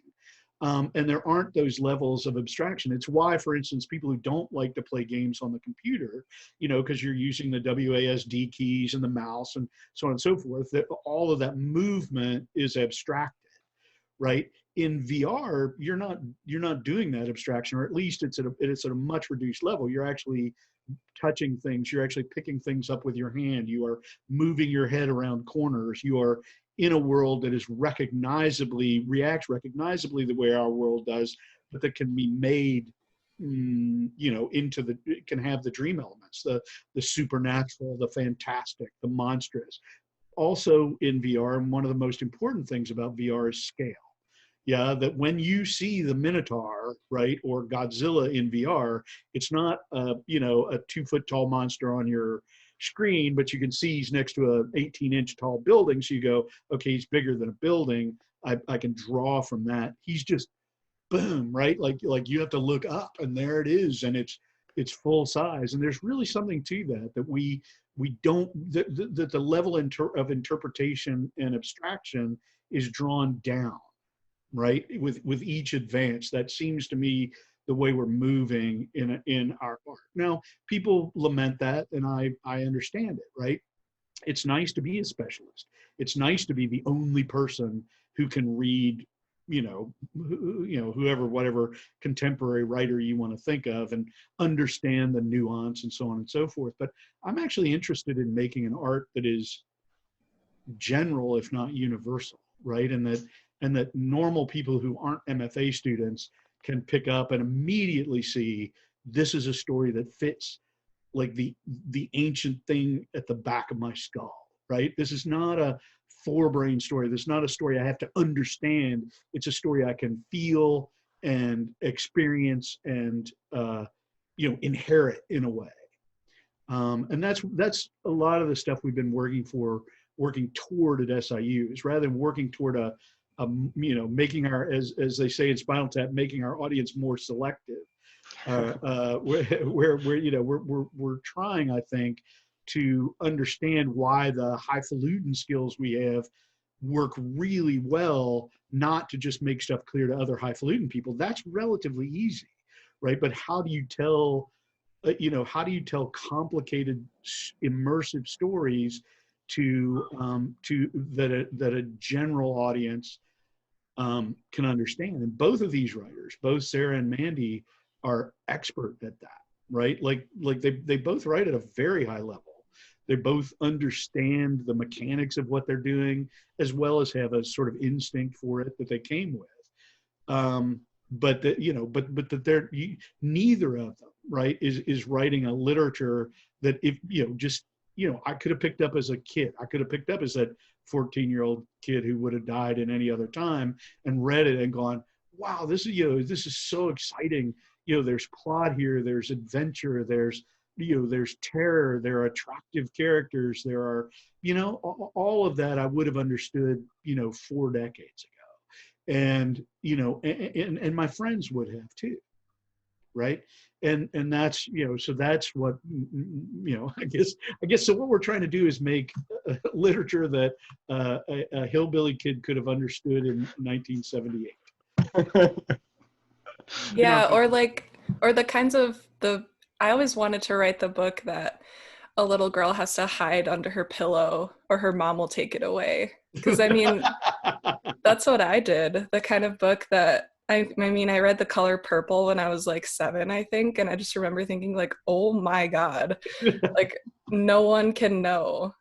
And there aren't those levels of abstraction. It's why, for instance, people who don't like to play games on the computer, because you're using the WASD keys and the mouse and so on and so forth, that all of that movement is abstracted, right? In VR, you're not doing that abstraction, or at least it's at a much reduced level. You're actually touching things. You're actually picking things up with your hand. You are moving your head around corners. You are in a world that reacts recognizably the way our world does, but that can be made, it can have the dream elements, the supernatural, the fantastic, the monstrous. Also in VR, and one of the most important things about VR is scale. Yeah, that when you see the Minotaur, right, or Godzilla in VR, it's not a 2-foot tall monster on your screen, but you can see he's next to a 18-inch tall building. So you go, okay, he's bigger than a building. I can draw from that. He's just boom, right? Like you have to look up, and there it is, and it's full size. And there's really something to that we don't, that the level of interpretation and abstraction is drawn down, right? With each advance. That seems to me the way we're moving in our art. Now, people lament that, and I understand it, right? It's nice to be a specialist. It's nice to be the only person who can read, whoever, whatever contemporary writer you want to think of, and understand the nuance and so on and so forth. But I'm actually interested in making an art that is general, if not universal, right? And that normal people who aren't MFA students can pick up and immediately see this is a story that fits like the ancient thing at the back of my skull, right? This is not a forebrain story. This is not a story I have to understand. It's a story I can feel and experience and inherit in a way. And that's a lot of the stuff we've been working toward at SIU, is rather than working toward making our, as they say in Spinal Tap, making our audience more selective. We're trying, I think, to understand why the highfalutin skills we have work really well, not to just make stuff clear to other highfalutin people. That's relatively easy, right? But how do you tell complicated, immersive stories to that a general audience can understand? And both of these writers, both Sarah and Mandy, are expert at that, right? Like they both write at a very high level. They both understand the mechanics of what they're doing, as well as have a sort of instinct for it that they came with. But neither of them, right, is writing a literature that I could have picked up as a kid. I could have picked up as that 14-year-old kid who would have died in any other time, and read it and gone, wow, this is so exciting. There's plot here, there's adventure, there's terror, there are attractive characters, there are, all of that I would have understood, 4 decades ago. And, and my friends would have too. Right. And that's, so that's what, I guess, so what we're trying to do is make literature that a hillbilly kid could have understood in 1978. Yeah. Or the kinds of I always wanted to write the book that a little girl has to hide under her pillow or her mom will take it away. Because I mean, that's what I did. The kind of book that I read The Color Purple when I was like 7, I think. And I just remember thinking like, oh my God, like no one can know,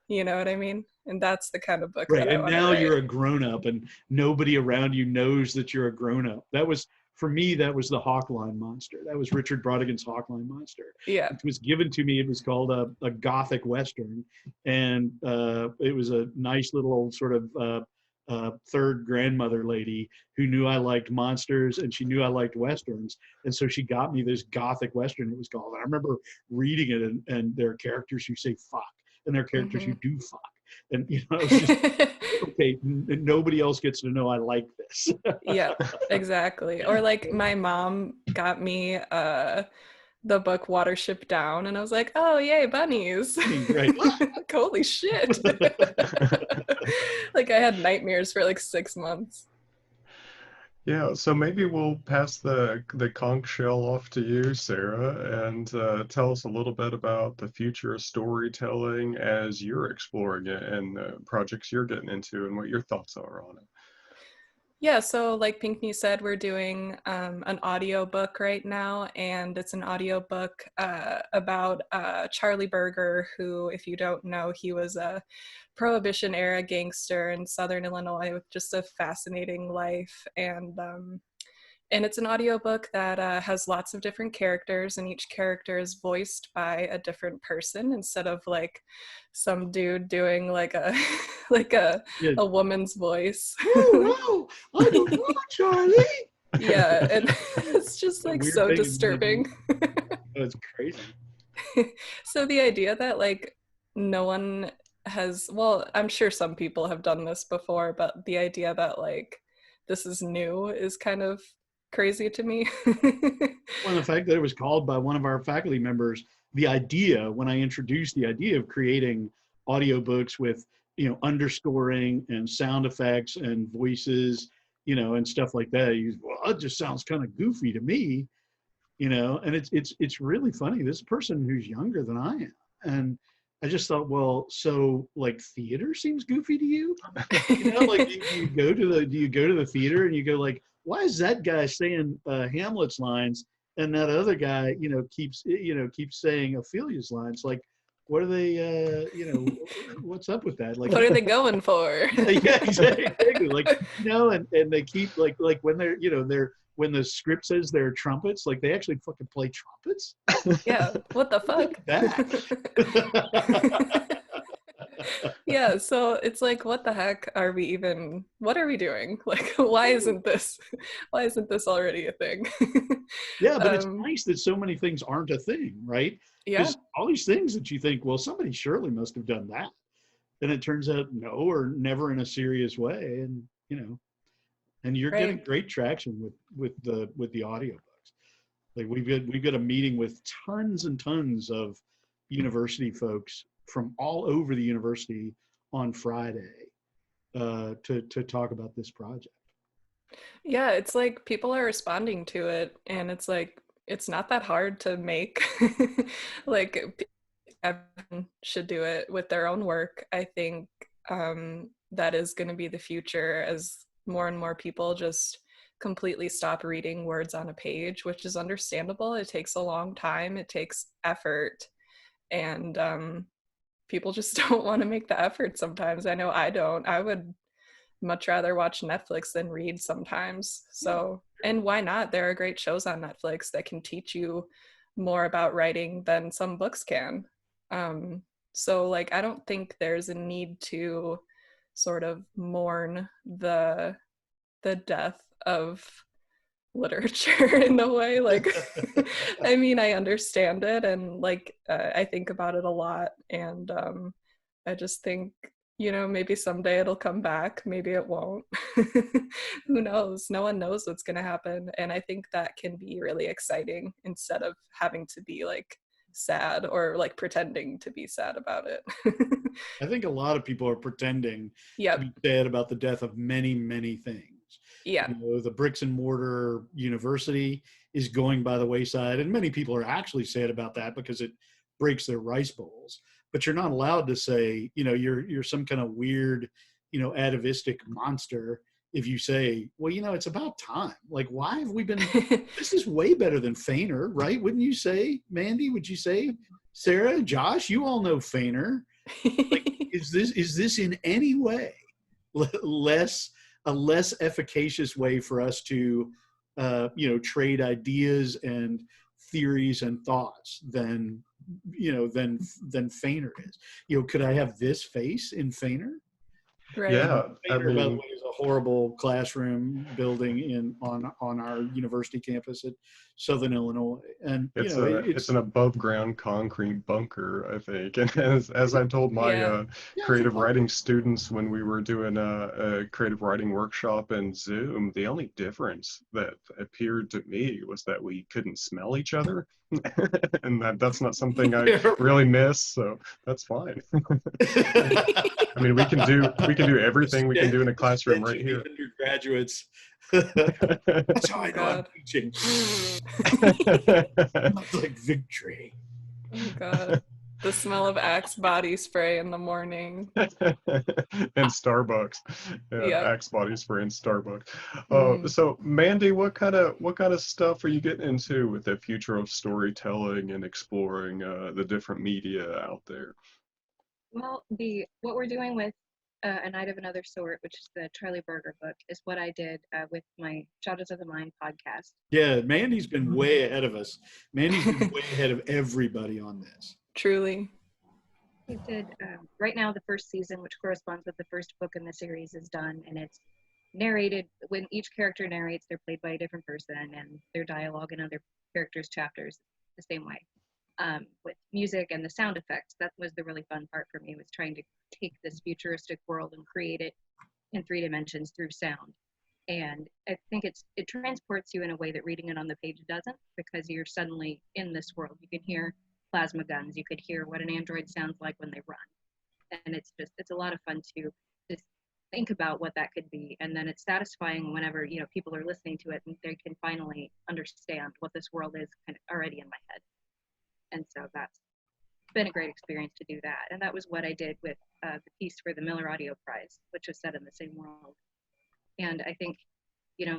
you know what I mean? And that's the kind of book right. that I and want now to write. You're a grown-up and nobody around you knows that you're a grown-up. That was for me, that was the Hawkline monster. That was Richard Brautigan's Hawkline monster. Yeah. It was given to me. It was called a Gothic Western. And it was a nice little old sort of third grandmother lady who knew I liked monsters and she knew I liked Westerns. And so she got me this Gothic Western, it was called. And I remember reading it, and there are characters who say fuck, and there are characters who do fuck. And, you know, it's just, okay, nobody else gets to know I like this. Yeah, exactly. Or like my mom got me the book Watership Down, and I was like, oh yay, bunnies. Right. Like, holy shit. Like I had nightmares for like 6 months. Yeah, so maybe we'll pass the conch shell off to you, Sarah, and tell us a little bit about the future of storytelling as you're exploring it and the projects you're getting into and what your thoughts are on it. Yeah, so like Pinckney said, we're doing an audio book right now, and it's an audio book about Charlie Berger, who, if you don't know, he was a Prohibition era gangster in Southern Illinois with just a fascinating life. And it's an audiobook that has lots of different characters, and each character is voiced by a different person instead of like some dude doing like a a woman's voice. Oh no, I don't know, Charlie. Yeah, and it's just like so disturbing. That's crazy. So the idea that like no one has, well, I'm sure some people have done this before, but the idea that like this is new is kind of crazy to me. Well, the fact that it was called by one of our faculty members, the idea, when I introduced the idea of creating audiobooks with, you know, underscoring and sound effects and voices, you know, and stuff like that, he was, well, it just sounds kind of goofy to me, you know, and it's really funny. This person who's younger than I am, and I just thought, well, so like theater seems goofy to you? You know, like do you go to the theater and you go like, why is that guy saying Hamlet's lines and that other guy, you know, keeps saying Ophelia's lines? Like, what are they, you know, what's up with that? Like, what are they going for? Yeah, exactly. Like, you know, and they keep like when they're, you know, when the script says they're trumpets, like they actually fucking play trumpets. Yeah, what the fuck? Yeah, so it's like, what the heck are we even, what are we doing? Like, why isn't this already a thing? Yeah, but it's nice that so many things aren't a thing, right? Yeah. Because all these things that you think, well, somebody surely must have done that. Then it turns out no, or never in a serious way. And, you know, and you're getting great traction with the audiobooks. Like we've got a meeting with tons and tons of university folks from all over the university on Friday to talk about this project. Yeah, it's like people are responding to it, and it's like it's not that hard to make. Like everyone should do it with their own work. I think that is going to be the future as more and more people just completely stop reading words on a page, which is understandable. It takes a long time, it takes effort, and people just don't want to make the effort sometimes. I know I don't. I would much rather watch Netflix than read sometimes. So, and why not? There are great shows on Netflix that can teach you more about writing than some books can. So like, I don't think there's a need to sort of mourn the death of literature in a way. Like, I mean, I understand it, and like I think about it a lot, and I just think, you know, maybe someday it'll come back, maybe it won't. Who knows? No one knows what's going to happen, and I think that can be really exciting instead of having to be like sad or like pretending to be sad about it. I think a lot of people are pretending to be sad about the death of many, many things. Yeah. You know, the bricks and mortar university is going by the wayside, and many people are actually sad about that because it breaks their rice bowls. But you're not allowed to say, you know, you're some kind of weird, you know, atavistic monster if you say, well, you know, it's about time. Like, why have we been, this is way better than Feiner, right? Wouldn't you say, Mandy? Would you say, Sarah, Josh, you all know Feiner. Like, is this in any way a less efficacious way for us to trade ideas and theories and thoughts than Feiner is. Could I have this face in Feiner? Right. Yeah, I Feiner, by the mean, way, is a horrible classroom building on our university campus at Southern Illinois, and it's an above ground concrete bunker, I think. And as I told my Yeah. creative writing students when we were doing a creative writing workshop in Zoom, the only difference that appeared to me was that we couldn't smell each other, and that's not something I really miss, so that's fine. I mean, we can do everything we can do in a classroom right here. Undergraduates. That's how I know I'm God. teaching. Smells like victory. Oh God. The smell of Axe body spray in the morning. And Starbucks. Yeah, Yep. Axe body spray in Starbucks. So Mandy, what kind of stuff are you getting into with the future of storytelling and exploring the different media out there? Well, what we're doing with A Night of Another Sort, which is the Charlie Berger book, is what I did with my Shadows of the Mind podcast. Yeah, Mandy's been way ahead of us. Mandy's been way ahead of everybody on this. Truly. We did, right now the first season, which corresponds with the first book in the series, is done, and it's narrated. When each character narrates, they're played by a different person, and their dialogue and other characters' chapters the same way. With music and the sound effects, that was the really fun part for me, was trying to take this futuristic world and create it in 3 dimensions through sound. And I think it transports you in a way that reading it on the page doesn't, because you're suddenly in this world. You can hear plasma guns, you could hear what an android sounds like when they run, and it's a lot of fun to just think about what that could be, and then it's satisfying whenever people are listening to it and they can finally understand what this world is kind of already in my head. And so that's been a great experience to do that. And that was what I did with the piece for the Miller Audio Prize, which was set in the same world. And I think,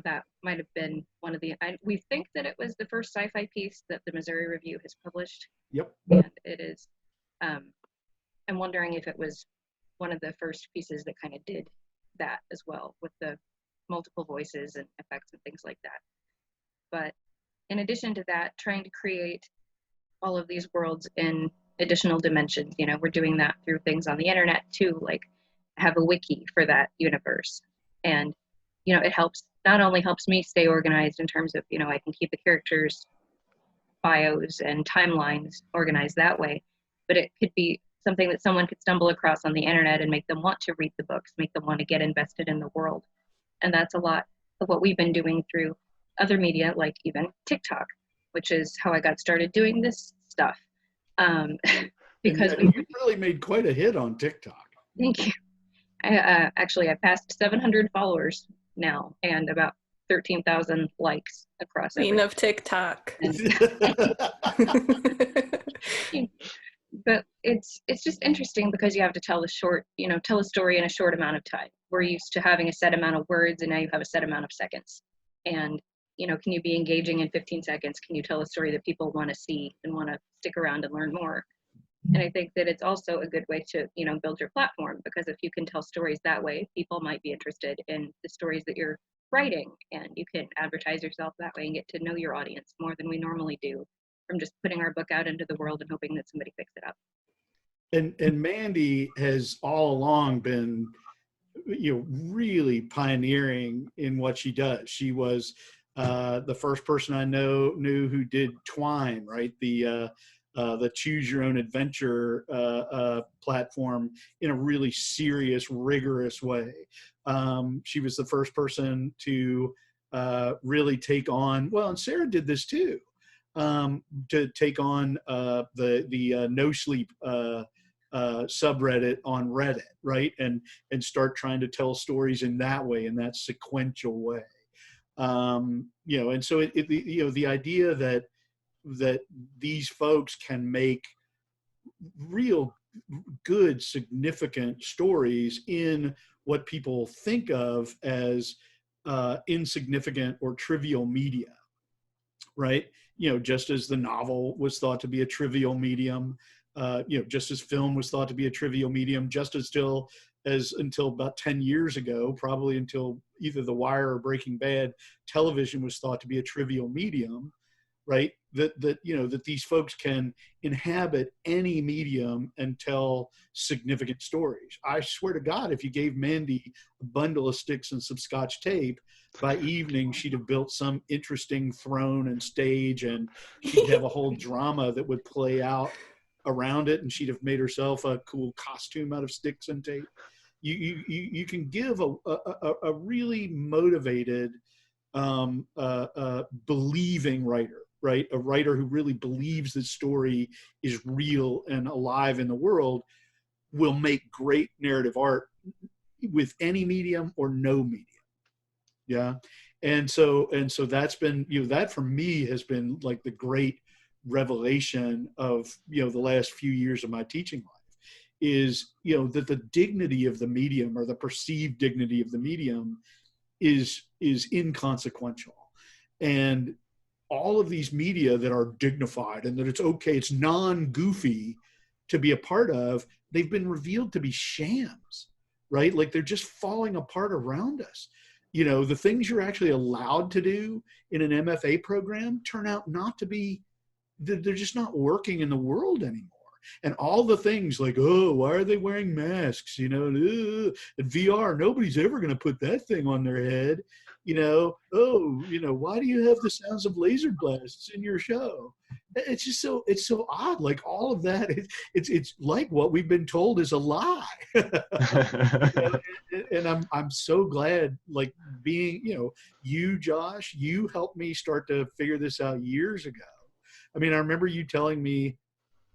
that might have been one of we think that it was the first sci-fi piece that the Missouri Review has published. Yep. And it is, I'm wondering if it was one of the first pieces that kind of did that as well, with the multiple voices and effects and things like that. But in addition to that, trying to create all of these worlds in additional dimensions. We're doing that through things on the internet too, like have a wiki for that universe. And, it not only helps me stay organized in terms of, I can keep the characters' bios and timelines organized that way, but it could be something that someone could stumble across on the internet and make them want to read the books, make them want to get invested in the world. And that's a lot of what we've been doing through other media, like even TikTok, which is how I got started doing this stuff. Because you really made quite a hit on TikTok. Thank you. I passed 700 followers now and about 13,000 likes across Queen of TikTok. But it's just interesting because you have to tell a story in a short amount of time. We're used to having a set amount of words, and now you have a set amount of seconds. And can you be engaging in 15 seconds? Can you tell a story that people want to see and want to stick around and learn more? And I think that it's also a good way to, build your platform, because if you can tell stories that way, people might be interested in the stories that you're writing, and you can advertise yourself that way and get to know your audience more than we normally do from just putting our book out into the world and hoping that somebody picks it up. And Mandy has all along been, really pioneering in what she does. She was the first person I knew who did Twine, right? The choose your own adventure platform in a really serious, rigorous way. She was the first person to really take on, and Sarah did this too, to take on the No Sleep subreddit on Reddit, right? And start trying to tell stories in that way, in that sequential way. And so the idea that these folks can make real good, significant stories in what people think of as insignificant or trivial media, right? Just as the novel was thought to be a trivial medium, just as film was thought to be a trivial medium, just as still as until about 10 years ago, probably until either The Wire or Breaking Bad, television was thought to be a trivial medium, right? That these folks can inhabit any medium and tell significant stories. I swear to God, if you gave Mandy a bundle of sticks and some Scotch tape, by evening she'd have built some interesting throne and stage, and she'd have a whole drama that would play out around it, and she'd have made herself a cool costume out of sticks and tape. You can give a really motivated, believing writer, right? A writer who really believes the story is real and alive in the world will make great narrative art with any medium or no medium. Yeah. And so that's been, that for me has been like the great revelation of, the last few years of my teaching life is, that the dignity of the medium, or the perceived dignity of the medium, is inconsequential. And all of these media that are dignified and that it's okay, it's non-goofy to be a part of, they've been revealed to be shams, right? Like they're just falling apart around us. The things you're actually allowed to do in an MFA program turn out not to be, they're just not working in the world anymore. And all the things like, oh, why are they wearing masks? And VR, nobody's ever going to put that thing on their head. Why do you have the sounds of laser blasts in your show? It's just it's so odd. Like all of that, it's like what we've been told is a lie. and I'm so glad, like being, you, Josh, you helped me start to figure this out years ago. I mean, I remember you telling me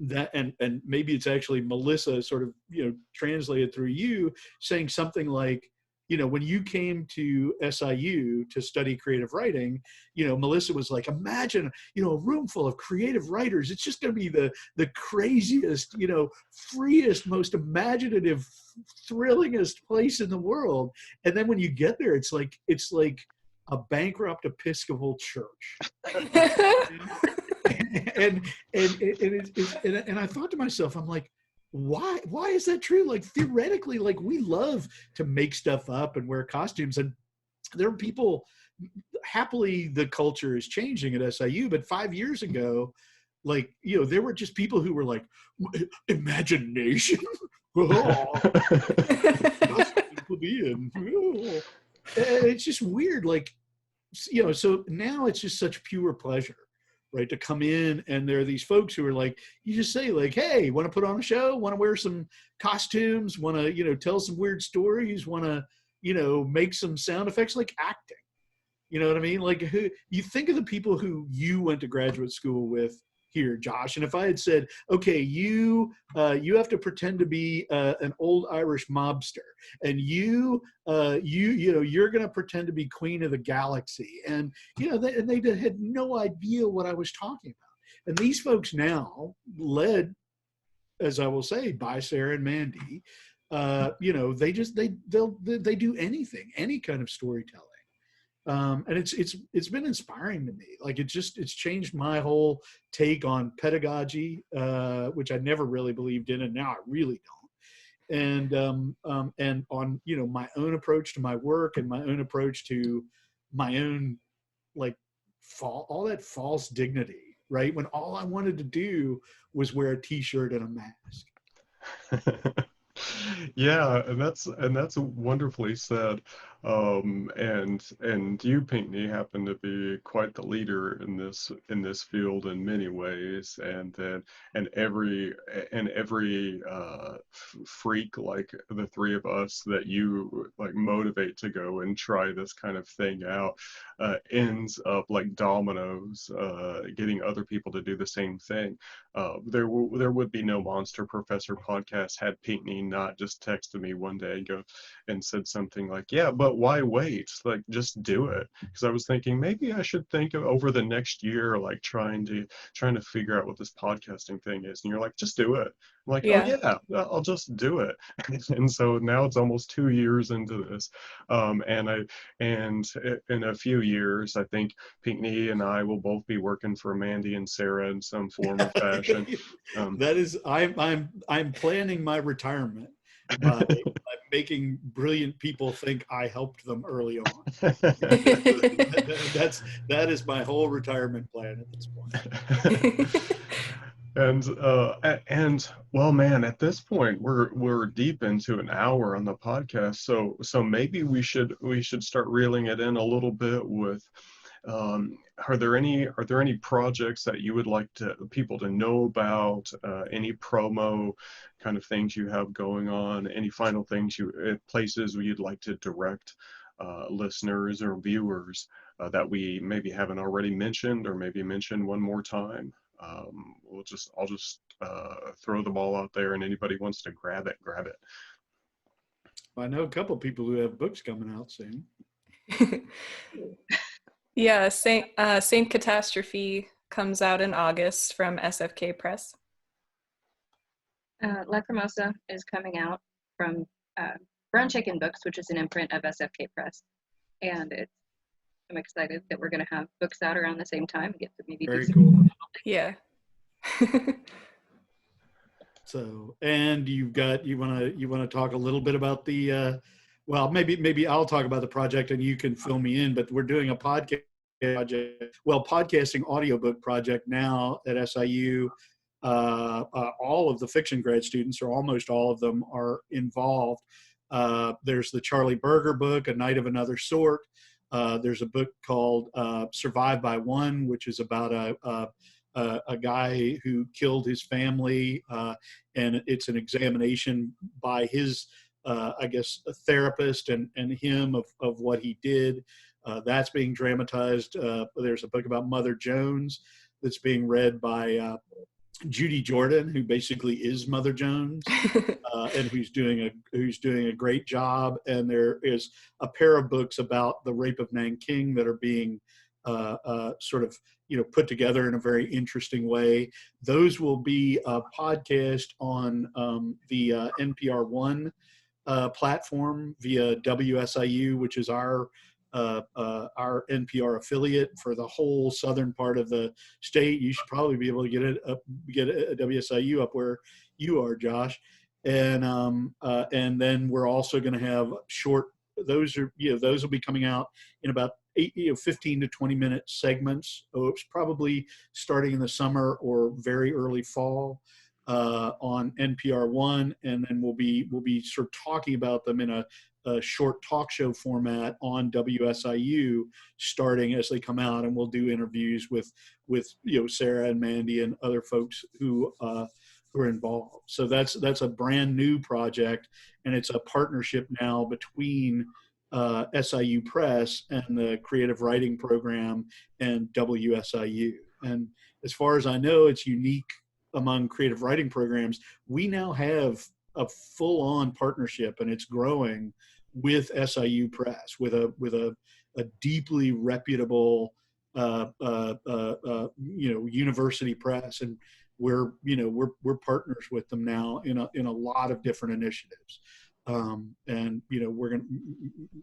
that, and maybe it's actually Melissa sort of, translated through you, saying something like, when you came to SIU to study creative writing, Melissa was like, imagine, a room full of creative writers. It's just going to be the craziest, freest, most imaginative, thrillingest place in the world. And then when you get there, it's like a bankrupt Episcopal church. and I thought to myself, I'm like, why is that true? Like theoretically, like we love to make stuff up and wear costumes, and there are people, happily the culture is changing at SIU, but 5 years ago, like, there were just people who were like, imagination. And it's just weird. Like, so now it's just such pure pleasure, right, to come in, and there are these folks who are like, you just say like, hey, want to put on a show, want to wear some costumes, want to, tell some weird stories, want to, make some sound effects, like acting. You know what I mean? Like, who you think of the people who you went to graduate school with here, Josh, and if I had said, okay, you have to pretend to be an old Irish mobster, and you're going to pretend to be Queen of the Galaxy, and they had no idea what I was talking about. And these folks now, led, as I will say, by Sarah and Mandy, they do anything, any kind of storytelling. And it's been inspiring to me. Like it's changed my whole take on pedagogy, which I never really believed in, and now I really don't. And on my own approach to my work, and my own approach to my own all that false dignity, right? When all I wanted to do was wear a T-shirt and a mask. Yeah, and that's wonderfully said. And you, Pinckney, happen to be quite the leader in this field in many ways, and every freak like the three of us that you like motivate to go and try this kind of thing out ends up like dominoes, getting other people to do the same thing. There would be no Monster Professor podcast had Pinckney not just texted me one day and said something like, yeah, but why wait? Like, just do it. Because I was thinking maybe I should think of over the next year, like trying to figure out what this podcasting thing is. And you're like, just do it. I'm like, Yeah. Oh yeah, I'll just do it. And so now it's almost 2 years into this. And in a few years, I think Pinckney and I will both be working for Mandy and Sarah in some form or fashion. That is, I'm planning my retirement by making brilliant people think I helped them early on. That is my whole retirement plan at this point. And well, man, at this point we're deep into an hour on the podcast, so maybe we should start reeling it in a little bit with are there any projects that you would like people to know about, any promo kind of things you have going on, any final things places where you'd like to direct listeners or viewers that we maybe haven't already mentioned, or maybe mention one more time? I'll just throw the ball out there, and anybody wants to grab it. I know a couple people who have books coming out soon. Yeah, Saint Catastrophe comes out in August from SFK Press. Lacrimosa is coming out from Brown Chicken Books, which is an imprint of SFK Press, and I'm excited that we're going to have books out around the same time and get to maybe Very do cool. Yeah. So, and you want to talk a little bit about the well, maybe I'll talk about the project and you can fill me in, but we're doing a podcast project, podcasting audiobook project now at SIU. All of the fiction grad students, or almost all of them, are involved. There's the Charlie Berger book, A Night of Another Sort. There's a book called Survive by One, which is about a guy who killed his family, and it's an examination by his, I guess, a therapist and him of what he did. That's being dramatized. There's a book about Mother Jones that's being read by Judy Jordan, who basically is Mother Jones, and who's doing a great job. And there is a pair of books about the rape of Nanking that are being sort of put together in a very interesting way. Those will be a podcast on the NPR One platform via WSIU, which is our NPR affiliate for the whole southern part of the state. You should probably be able to get a WSIU up where you are, Josh. And then we're also going to have short. Those will be coming out in about 15 to 20 minute segments. It's probably starting in the summer or very early fall on NPR One, and then we'll be sort of talking about them in a short talk show format on WSIU starting as they come out, and we'll do interviews with Sarah and Mandy and other folks who are involved. So that's a brand new project, and it's a partnership now between SIU Press and the creative writing program and WSIU. And as far as I know, it's unique among creative writing programs. We now have a full-on partnership, and it's growing, with SIU Press, with a deeply reputable university press, and we're partners with them now in a lot of different initiatives. And we're going to,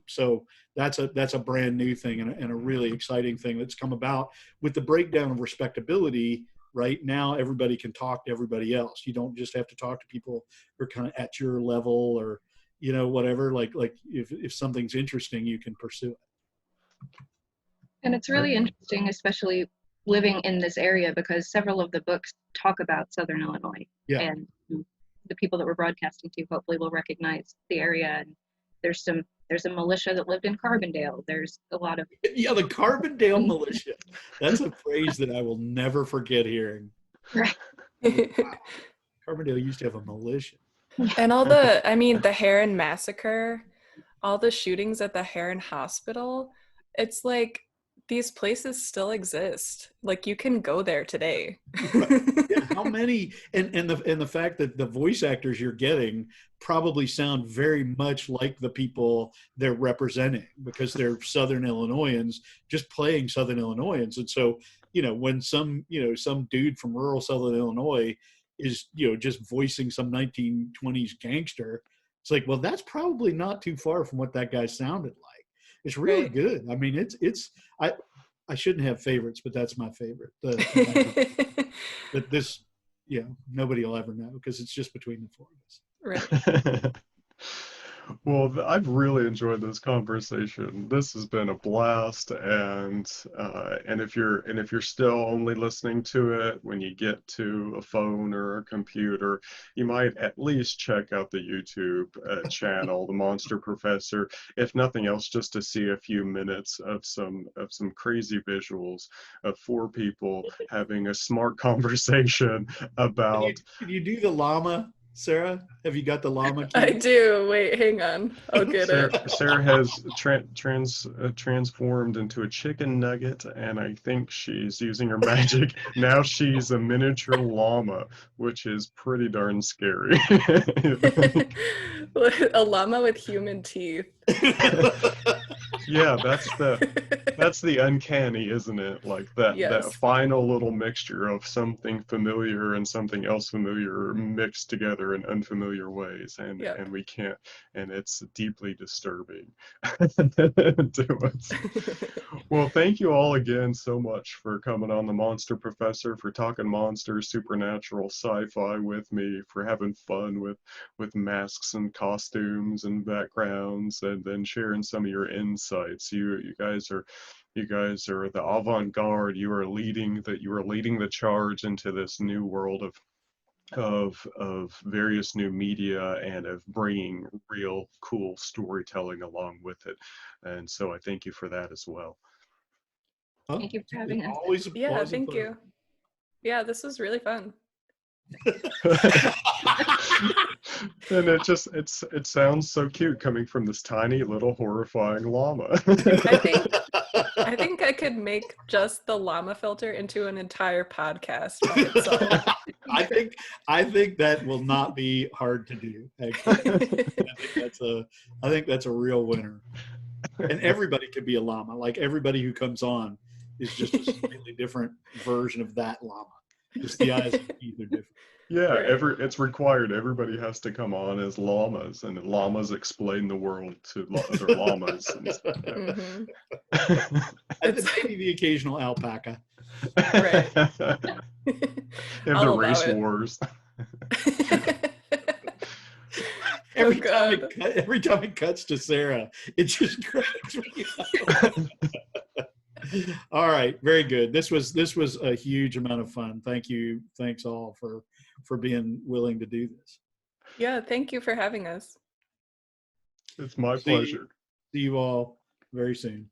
so that's a brand new thing and a really exciting thing that's come about with the breakdown of respectability. Right now, everybody can talk to everybody else. You don't just have to talk to people who are kind of at your level, or whatever. Like if something's interesting, you can pursue it. And it's really interesting, especially living in this area, because several of the books talk about Southern Illinois. Yeah. And the people that we're broadcasting to hopefully will recognize the area. And there's a militia that lived in Carbondale. There's a lot of the Carbondale militia. That's a phrase that I will never forget hearing. Right. Wow. Carbondale used to have a militia. And the Heron massacre, all the shootings at the Heron Hospital, it's like these places still exist. Like, you can go there today. Right. Yeah, how many, and the fact that the voice actors you're getting probably sound very much like the people they're representing, because they're Southern Illinoisans just playing Southern Illinoisans. And so, when some dude from rural Southern Illinois is, just voicing some 1920s gangster, it's like, well, that's probably not too far from what that guy sounded like. It's really Right. good. I mean, I shouldn't have favorites, but that's my favorite. But this, nobody will ever know, because it's just between the four of us. Right. Well, I've really enjoyed this conversation. This has been a blast, and if you're still only listening to it when you get to a phone or a computer, you might at least check out the YouTube channel, The Monster Professor. If nothing else, just to see a few minutes of some crazy visuals of four people having a smart conversation about. Can you do the llama, Sarah? Have you got the llama? I do. Wait, hang on. I'll get it. Sarah has transformed into a chicken nugget, and I think she's using her magic. Now she's a miniature llama, which is pretty darn scary. A llama with human teeth. Yeah, that's the uncanny, isn't it? Like that final little mixture of something familiar and something else familiar mixed together in unfamiliar ways, and we can't, and it's deeply disturbing to us. Well, thank you all again so much for coming on The Monster Professor, for talking monsters, supernatural, sci-fi with me, for having fun with masks and costumes and backgrounds, and then sharing some of your insights. You guys are the avant-garde. You are leading the charge into this new world of various new media, and of bringing real cool storytelling along with it. And so I thank you for that as well. Thank you for having us. Always Thank you. Yeah, this was really fun. And it sounds so cute coming from this tiny little horrifying llama. I think I could make just the llama filter into an entire podcast by itself. I think that will not be hard to do. Actually. I think that's a real winner. And everybody could be a llama. Like, everybody who comes on is just a slightly different version of that llama. Just the eyes and teeth are different. Yeah, it's required. Everybody has to come on as llamas, and llamas explain the world to other llamas. Mm-hmm. And then maybe the occasional alpaca. Right. And the race wars. Every time it cuts to Sarah, it just cracks me up. All right, very good. This was a huge amount of fun. Thank you. Thanks all for being willing to do this. Yeah, thank you for having us. It's my pleasure. See you all very soon.